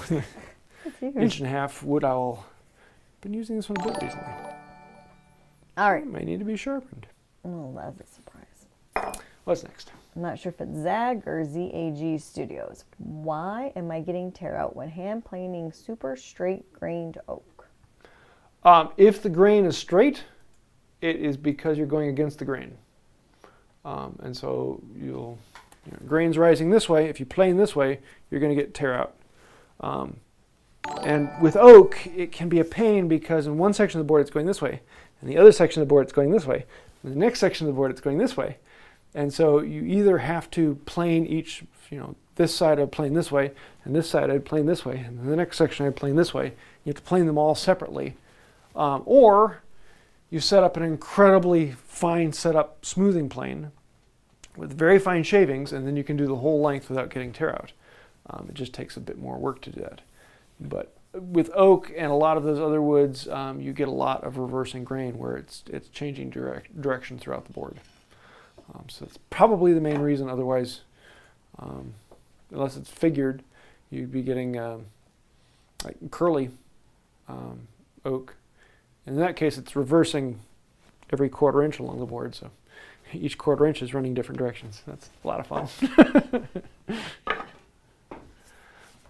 [SPEAKER 2] It's huge.
[SPEAKER 1] 1.5 wood owl. Been using this one a bit recently.
[SPEAKER 2] All right.
[SPEAKER 1] It may need to be sharpened.
[SPEAKER 2] Oh, that's a surprise.
[SPEAKER 1] What's next?
[SPEAKER 2] I'm not sure if it's ZAG or ZAG Studios. Why am I getting tear out when hand planing super straight grained oak?
[SPEAKER 1] If the grain is straight, it is because you're going against the grain. And so grain's rising this way. If you plane this way, you're going to get tear out. And with oak, it can be a pain because in one section of the board it's going this way, and the other section of the board it's going this way, and the next section of the board it's going this way. And so you either have to plane each, this side I'd plane this way, and this side I'd plane this way, and the next section I'd plane this way. You have to plane them all separately. Or you set up an incredibly fine setup smoothing plane with very fine shavings, and then you can do the whole length without getting tear out. It just takes a bit more work to do that. But with oak and a lot of those other woods, you get a lot of reversing grain where it's changing direction throughout the board. So that's probably the main reason. Otherwise, unless it's figured, you'd be getting like curly oak. In that case, it's reversing every 1/4 inch along the board. So each 1/4 inch is running different directions. That's a lot of fun.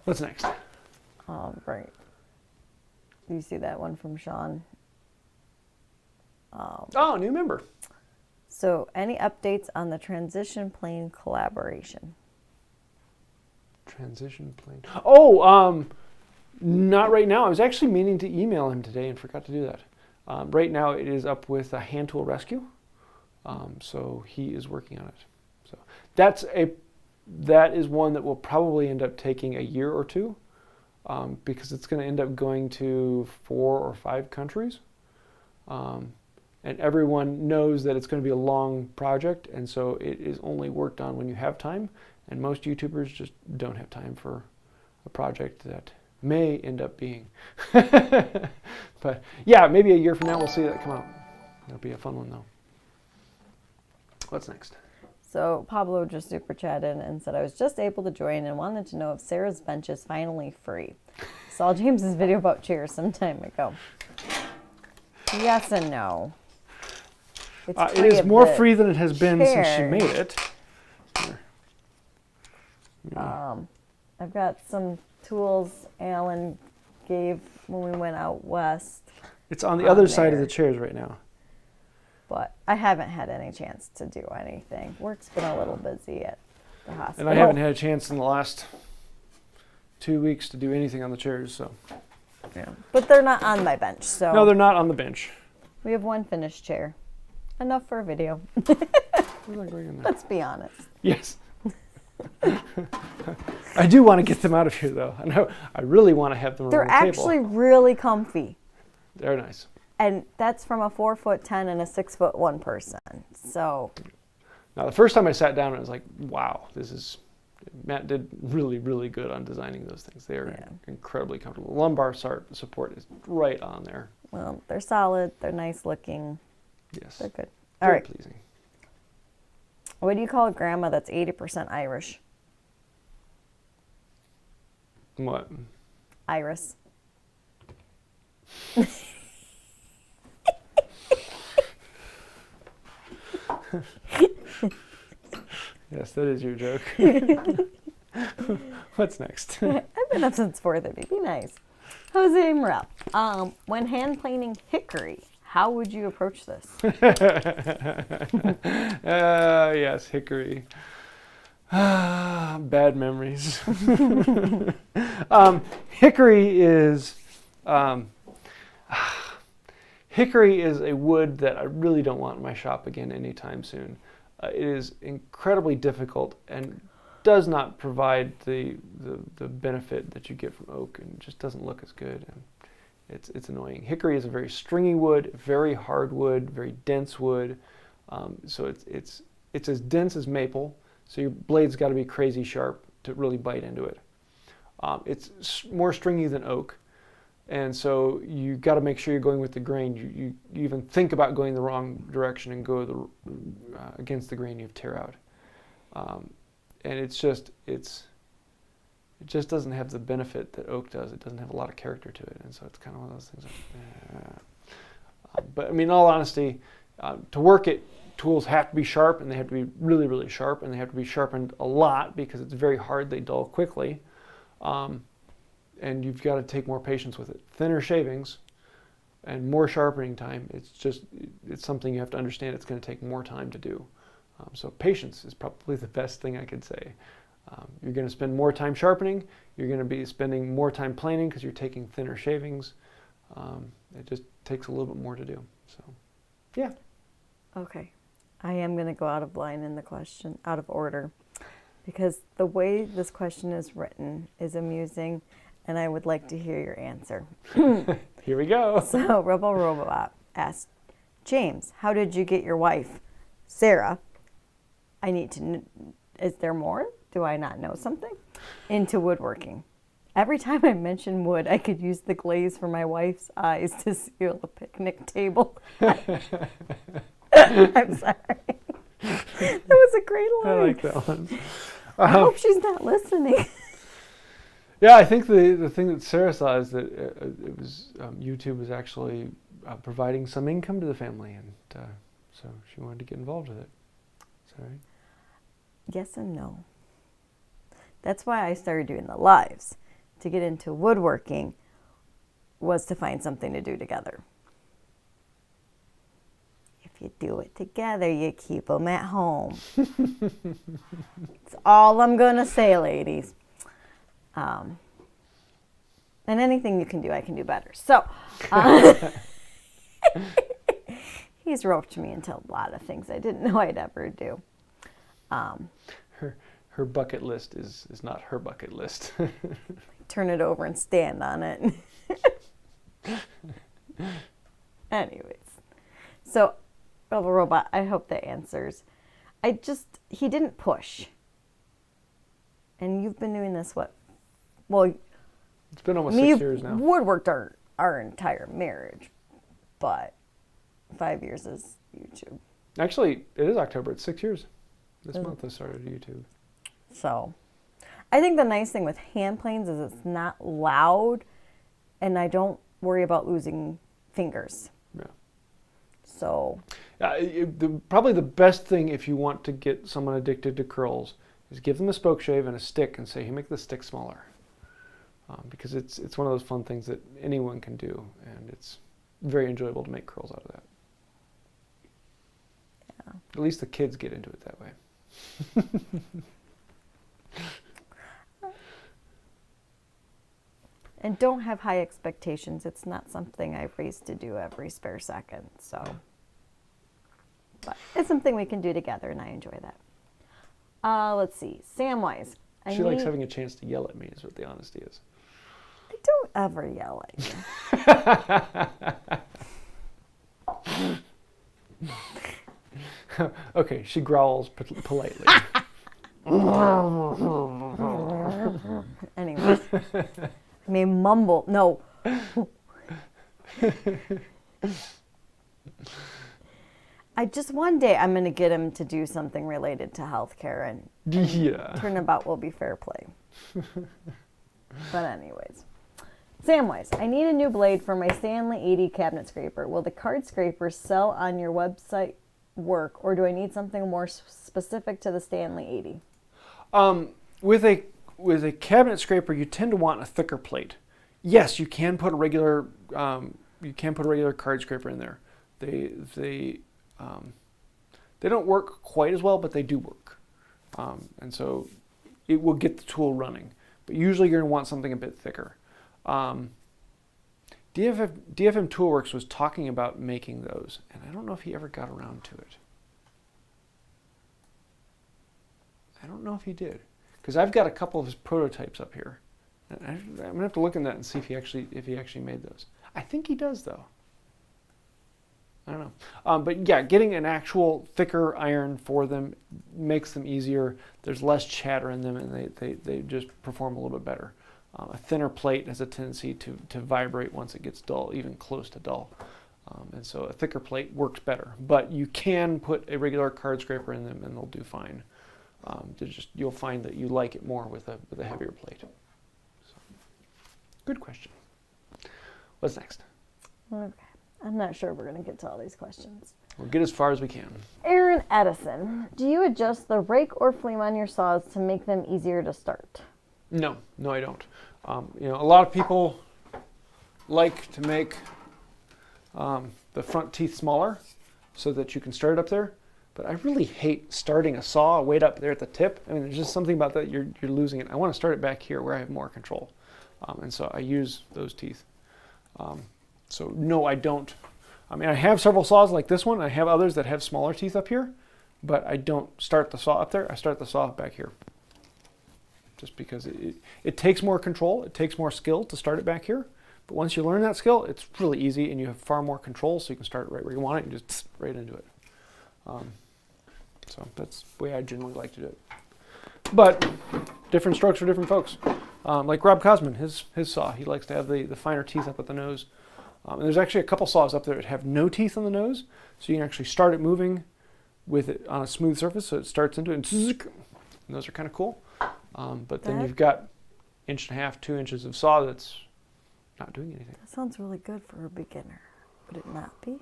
[SPEAKER 1] What's next?
[SPEAKER 2] Right. You see that one from Sean?
[SPEAKER 1] New member.
[SPEAKER 2] So, any updates on the transition plane collaboration?
[SPEAKER 1] Transition plane. Not right now. I was actually meaning to email him today and forgot to do that. Right now it is up with a hand tool rescue. So he is working on it. So that is one that will probably end up taking a year or two, because it's going to end up going to 4 or 5 countries. And everyone knows that it's going to be a long project, and so it is only worked on when you have time, and most YouTubers just don't have time for a project that may end up being. But yeah, maybe a year from now we'll see that come out. It'll be a fun one though. What's next?
[SPEAKER 2] So Pablo just super chatted and said, I was just able to join and wanted to know if Sarah's bench is finally free. Saw James's video about chairs some time ago. Yes and no.
[SPEAKER 1] It is more free than it has been since she made it. Here.
[SPEAKER 2] I've got some tools Alan gave when we went out west.
[SPEAKER 1] It's on the other side of the chairs right now.
[SPEAKER 2] But I haven't had any chance to do anything. Work's been a little busy at the hospital.
[SPEAKER 1] And I haven't had a chance in the last 2 weeks to do anything on the chairs. So.
[SPEAKER 2] Yeah. But they're not on my bench, so.
[SPEAKER 1] No, they're not on the bench.
[SPEAKER 2] We have one finished chair. Enough for a video. Let's be honest.
[SPEAKER 1] Yes. I do want to get them out of here, though. I know. I really want to have them on the table.
[SPEAKER 2] They're actually really comfy.
[SPEAKER 1] They're nice.
[SPEAKER 2] And that's from a 4'10" and a 6'1" person. So.
[SPEAKER 1] Now, the first time I sat down, I was like, wow, Matt did really, really good on designing those things. They are incredibly comfortable. The lumbar support is right on there.
[SPEAKER 2] Well, they're solid. They're nice looking.
[SPEAKER 1] Yes.
[SPEAKER 2] They're good.
[SPEAKER 1] Very
[SPEAKER 2] All right.
[SPEAKER 1] pleasing.
[SPEAKER 2] What do you call a grandma that's 80% Irish?
[SPEAKER 1] What?
[SPEAKER 2] Iris.
[SPEAKER 1] Yes, that is your joke. What's next?
[SPEAKER 2] I've been up since 4:30. Be nice. Jose Morel. When hand planing hickory, how would you approach this?
[SPEAKER 1] Yes, hickory. Bad memories. Hickory is a wood that I really don't want in my shop again anytime soon. It is incredibly difficult and does not provide the benefit that you get from oak, and just doesn't look as good. And it's annoying. Hickory is a very stringy wood, very hard wood, very dense wood. So it's as dense as maple. So your blade's got to be crazy sharp to really bite into it. It's more stringy than oak, and so you got to make sure you're going with the grain. You even think about going the wrong direction and go against the grain, you tear out. And it just doesn't have the benefit that oak does. It doesn't have a lot of character to it, and so it's kind of one of those things. But I mean, in all honesty, to work it, tools have to be sharp, and they have to be really, really sharp, and they have to be sharpened a lot because it's very hard. They dull quickly, and you've got to take more patience with it. Thinner shavings and more sharpening time. It's something you have to understand. It's going to take more time to do. So patience is probably the best thing I could say. You're going to spend more time sharpening. You're going to be spending more time planing because you're taking thinner shavings. It just takes a little bit more to do. So, yeah.
[SPEAKER 2] Okay. I am going to go out of line in the question, out of order, because the way this question is written is amusing, and I would like to hear your answer.
[SPEAKER 1] Here we go.
[SPEAKER 2] So, RebelRobot asked, James, how did you get your wife, Sarah, I need to, is there more? Do I not know something? Into woodworking. Every time I mention wood, I could use the glaze for my wife's eyes to seal a picnic table. I'm sorry. That was a great line.
[SPEAKER 1] I like that one.
[SPEAKER 2] I hope she's not listening.
[SPEAKER 1] Yeah, I think the thing that Sarah saw is that it was YouTube was actually providing some income to the family, and so she wanted to get involved with it. Is that right?
[SPEAKER 2] Yes and no. That's why I started doing the lives. To get into woodworking was to find something to do together. If you do it together, you keep them at home. That's all I'm going to say, ladies. And anything you can do, I can do better. So, he's roped me into a lot of things I didn't know I'd ever do.
[SPEAKER 1] Her bucket list is not her bucket list.
[SPEAKER 2] Turn it over and stand on it. Anyways, so RebelRobot, I hope that answers. He didn't push. And you've been doing this, what? Well,
[SPEAKER 1] it's been almost 6 years now.
[SPEAKER 2] Woodworked our entire marriage, but 5 years is YouTube.
[SPEAKER 1] Actually, it is October. It's 6 years. This month I started YouTube.
[SPEAKER 2] So, I think the nice thing with hand planes is it's not loud, and I don't worry about losing fingers.
[SPEAKER 1] Yeah.
[SPEAKER 2] So.
[SPEAKER 1] Probably the best thing if you want to get someone addicted to curls is give them a spoke shave and a stick and say, hey, make the stick smaller. Because it's one of those fun things that anyone can do, and it's very enjoyable to make curls out of that. Yeah. At least the kids get into it that way.
[SPEAKER 2] And don't have high expectations. It's not something I race to do every spare second. So, but it's something we can do together, and I enjoy that. Let's see. Samwise.
[SPEAKER 1] She likes having a chance to yell at me, is what the honesty is.
[SPEAKER 2] I don't ever yell at
[SPEAKER 1] you. Okay, she growls politely.
[SPEAKER 2] Anyways, I may mumble. No. One day I'm going to get him to do something related to healthcare, and turnabout will be fair play. But anyways. Samwise, I need a new blade for my Stanley 80 cabinet scraper. Will the card scraper sell on your website work, or do I need something more specific to the Stanley 80?
[SPEAKER 1] With a cabinet scraper, you tend to want a thicker plate. Yes, you can put a regular card scraper in there. They don't work quite as well, but they do work, and so it will get the tool running. But usually, you're going to want something a bit thicker. DFM Toolworks was talking about making those, and I don't know if he ever got around to it. I don't know if he did, because I've got a couple of his prototypes up here. I'm gonna have to look in that and see if he actually made those. I think he does, though. I don't know. But yeah, getting an actual thicker iron for them makes them easier. There's less chatter in them, and they just perform a little bit better. A thinner plate has a tendency to vibrate once it gets dull, even close to dull. And so a thicker plate works better. But you can put a regular card scraper in them, and they'll do fine. You'll find that you like it more with a heavier plate. So, good question. What's next?
[SPEAKER 2] Okay. I'm not sure we're going to get to all these questions.
[SPEAKER 1] We'll get as far as we can.
[SPEAKER 2] Aaron Addison, do you adjust the rake or fleam on your saws to make them easier to start?
[SPEAKER 1] No, I don't. A lot of people like to make the front teeth smaller so that you can start it up there. But I really hate starting a saw way up there at the tip. I mean, there's just something about that, you're losing it. I want to start it back here where I have more control. And so I use those teeth. So no, I don't. I mean, I have several saws like this one. I have others that have smaller teeth up here, but I don't start the saw up there. I start the saw back here. Just because it takes more control, it takes more skill to start it back here. But once you learn that skill, it's really easy, and you have far more control, so you can start it right where you want it and just right into it. So that's the way I generally like to do it. But different strokes for different folks. Like Rob Cosman, his saw, he likes to have the finer teeth up at the nose. And there's actually a couple saws up there that have no teeth on the nose, so you can actually start it moving with it on a smooth surface, so it starts into it, and those are kind of cool. But then you've got 1.5 to 2 inches of saw that's not doing anything.
[SPEAKER 2] That sounds really good for a beginner. Would it not be?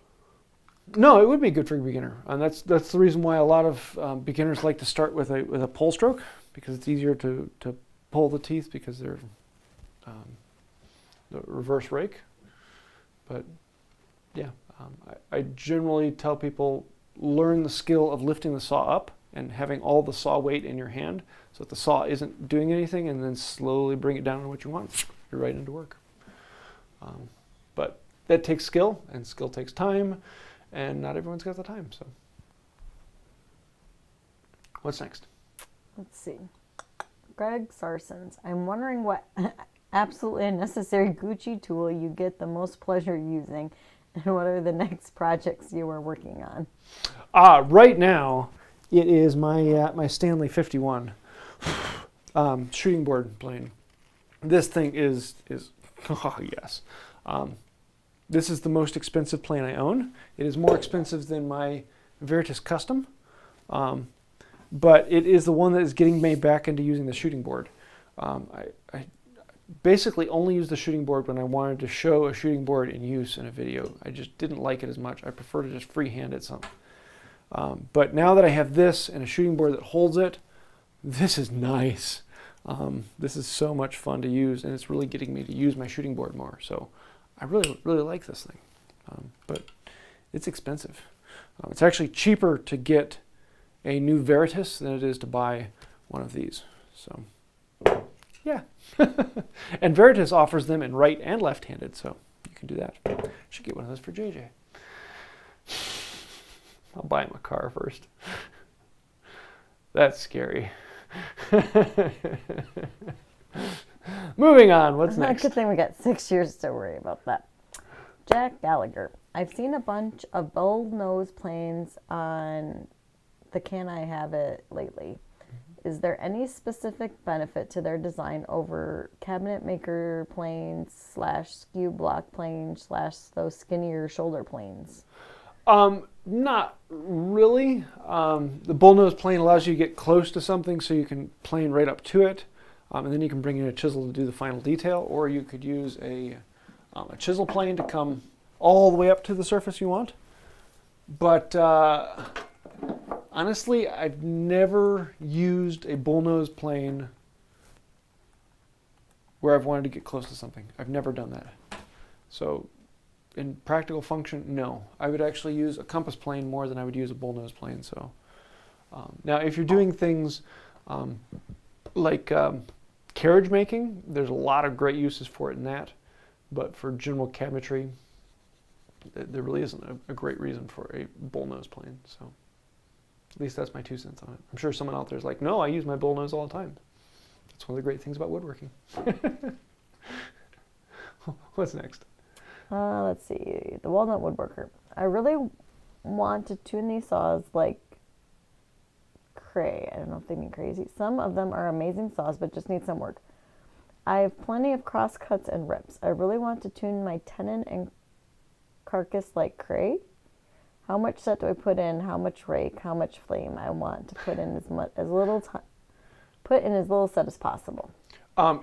[SPEAKER 1] No, it would be good for a beginner, and that's the reason why a lot of beginners like to start with a pull stroke, because it's easier to pull the teeth because they're the reverse rake. But yeah, I generally tell people learn the skill of lifting the saw up and having all the saw weight in your hand so that the saw isn't doing anything, and then slowly bring it down to what you want. You're right into work. But that takes skill, and skill takes time, and not everyone's got the time. So what's next?
[SPEAKER 2] Let's see. Greg Sarsons, I'm wondering what absolutely unnecessary Gucci tool you get the most pleasure using, and what are the next projects you are working on?
[SPEAKER 1] Right now, it is my Stanley 51 shooting board plane. This thing is oh yes. This is the most expensive plane I own. It is more expensive than my Veritas Custom, but it is the one that is getting me back into using the shooting board. I basically only use the shooting board when I wanted to show a shooting board in use in a video. I just didn't like it as much. I prefer to just freehand it some. But now that I have this and a shooting board that holds it, this is nice. This is so much fun to use, and it's really getting me to use my shooting board more. So I really like this thing, but it's expensive. It's actually cheaper to get a new Veritas than it is to buy one of these. So Yeah. And Veritas offers them in right and left-handed, so you can do that. Should get one of those for JJ. I'll buy him a car first. That's scary. Moving on, what's next?
[SPEAKER 2] Good thing we got 6 years to worry about that. Jack Gallagher. I've seen a bunch of bullnose planes on the QnA have it lately. Is there any specific benefit to their design over cabinet maker planes / skew block planes / those skinnier shoulder planes?
[SPEAKER 1] Not really. The bullnose plane allows you to get close to something so you can plane right up to it, and then you can bring in a chisel to do the final detail, or you could use a chisel plane to come all the way up to the surface you want. But honestly, I've never used a bullnose plane where I've wanted to get close to something. I've never done that. So in practical function, no. I would actually use a compass plane more than I would use a bullnose plane. So now if you're doing things like carriage making, there's a lot of great uses for it in that. But for general cabinetry, there really isn't a great reason for a bullnose plane. So at least that's my 2 cents on it. I'm sure someone out there is like, no, I use my bullnose all the time. That's one of the great things about woodworking. What's next?
[SPEAKER 2] Let's see. The Walnut Woodworker. I really want to tune these saws like cray. I don't know if they mean crazy. Some of them are amazing saws, but just need some work. I have plenty of cross cuts and rips. I really want to tune my tenon and carcass like cray. How much set do I put in? How much rake? How much fleam? I want to put in as little set as possible.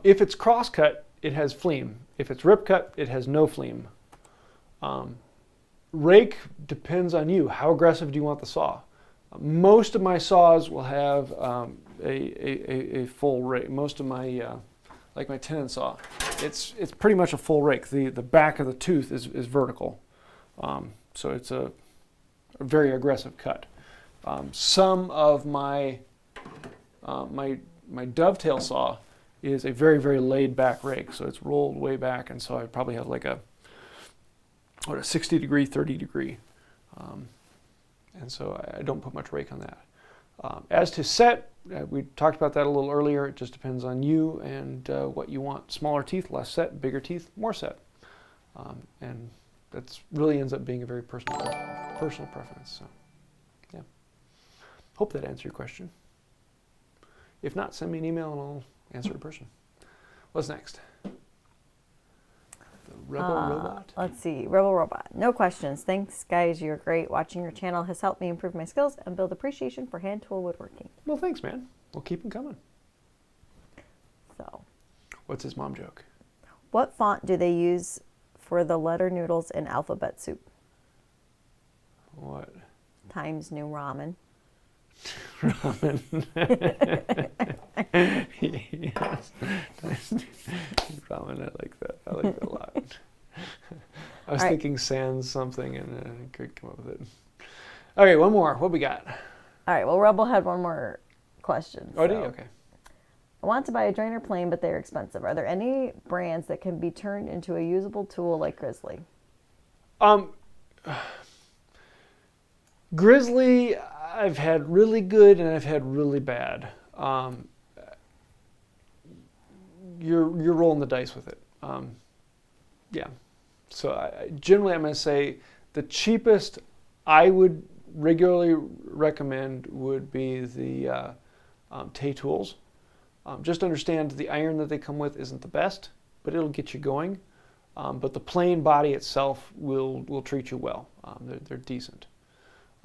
[SPEAKER 1] If it's cross cut, it has fleam. If it's rip cut, it has no fleam. Rake depends on you. How aggressive do you want the saw? Most of my saws will have a full rake. Most of my, like my tenon saw, it's pretty much a full rake. The back of the tooth is vertical, so it's a very aggressive cut. Some of my my dovetail saw is a very, very laid back rake, so it's rolled way back, and so I probably have like a 60 degree, 30 degree, and so I don't put much rake on that. As to set, we talked about that a little earlier. It just depends on you and what you want. Smaller teeth, less set. Bigger teeth, more set. And that really ends up being a very personal preference. So, yeah. Hope that answered your question. If not, send me an email and I'll answer in person. What's next? The RebelRobot?
[SPEAKER 2] Let's see. RebelRobot. No questions. Thanks, guys. You're great. Watching your channel has helped me improve my skills and build appreciation for hand tool woodworking.
[SPEAKER 1] Well, thanks, man. We'll keep them coming.
[SPEAKER 2] So,
[SPEAKER 1] what's his mom joke?
[SPEAKER 2] What font do they use for the letter noodles in alphabet soup?
[SPEAKER 1] What?
[SPEAKER 2] Times New Ramen.
[SPEAKER 1] Ramen. Yes. Ramen, I like that. I like that a lot. I was thinking sans something and I could come up with it. Okay, one more. What we got?
[SPEAKER 2] All right, well, Rebel had one more question.
[SPEAKER 1] Oh, do you? Okay.
[SPEAKER 2] I want to buy a joiner plane, but they're expensive. Are there any brands that can be turned into a usable tool like Grizzly?
[SPEAKER 1] Grizzly, I've had really good and I've had really bad. You're rolling the dice with it. Yeah. So generally, I'm going to say the cheapest I would regularly recommend would be the Tay tools. Just understand the iron that they come with isn't the best, but it'll get you going. But the plain body itself will treat you well. They're decent.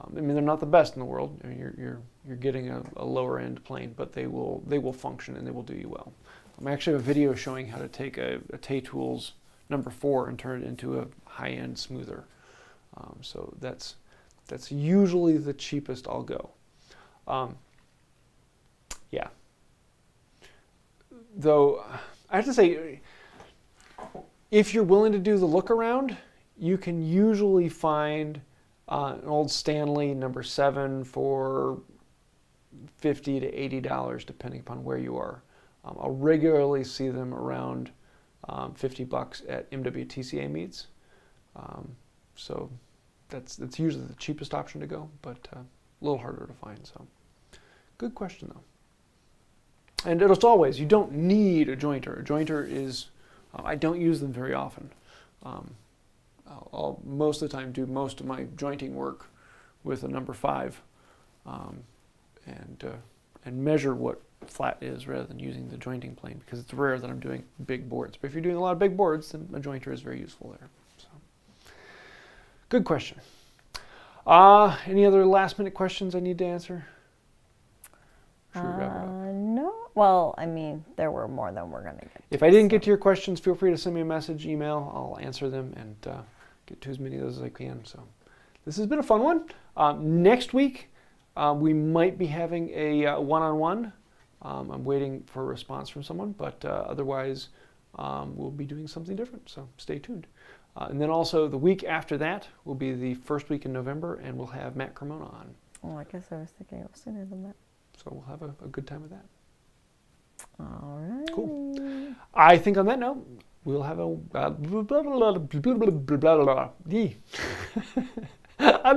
[SPEAKER 1] I mean, they're not the best in the world. I mean, you're getting a lower end plane, but they will function and they will do you well. I actually have a video showing how to take a Tay Tools number 4 and turn it into a high end smoother. So that's usually the cheapest I'll go. Yeah. Though I have to say, if you're willing to do the look around, you can usually find an old Stanley number 7 for $50 to $80, depending upon where you are. I'll regularly see them around $50 at MWTCA meets. So that's usually the cheapest option to go, but a little harder to find. So good question though. And as always, you don't need a jointer. A jointer is, I don't use them very often. I'll most of the time do most of my jointing work with a number 5 and measure what flat is rather than using the jointing plane, because it's rare that I'm doing big boards. But if you're doing a lot of big boards, then a jointer is very useful there. So, good question. Any other last minute questions I need to answer? Should we wrap it up?
[SPEAKER 2] No. Well, I mean, there were more than we're going to get.
[SPEAKER 1] If I didn't get to your questions, feel free to send me a message, email. I'll answer them and get to as many of those as I can. So this has been a fun one. Next week, we might be having a one-on-one. I'm waiting for a response from someone, but otherwise we'll be doing something different, so stay tuned. And then also the week after that will be the first week in November, and we'll have Matt Cremona on.
[SPEAKER 2] Oh, I guess I was thinking it was sooner than that.
[SPEAKER 1] So we'll have a good time with that.
[SPEAKER 2] All right.
[SPEAKER 1] Cool. I think on that note, we'll have a on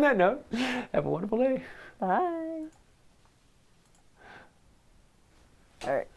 [SPEAKER 1] that note, have a wonderful day.
[SPEAKER 2] Bye. All right.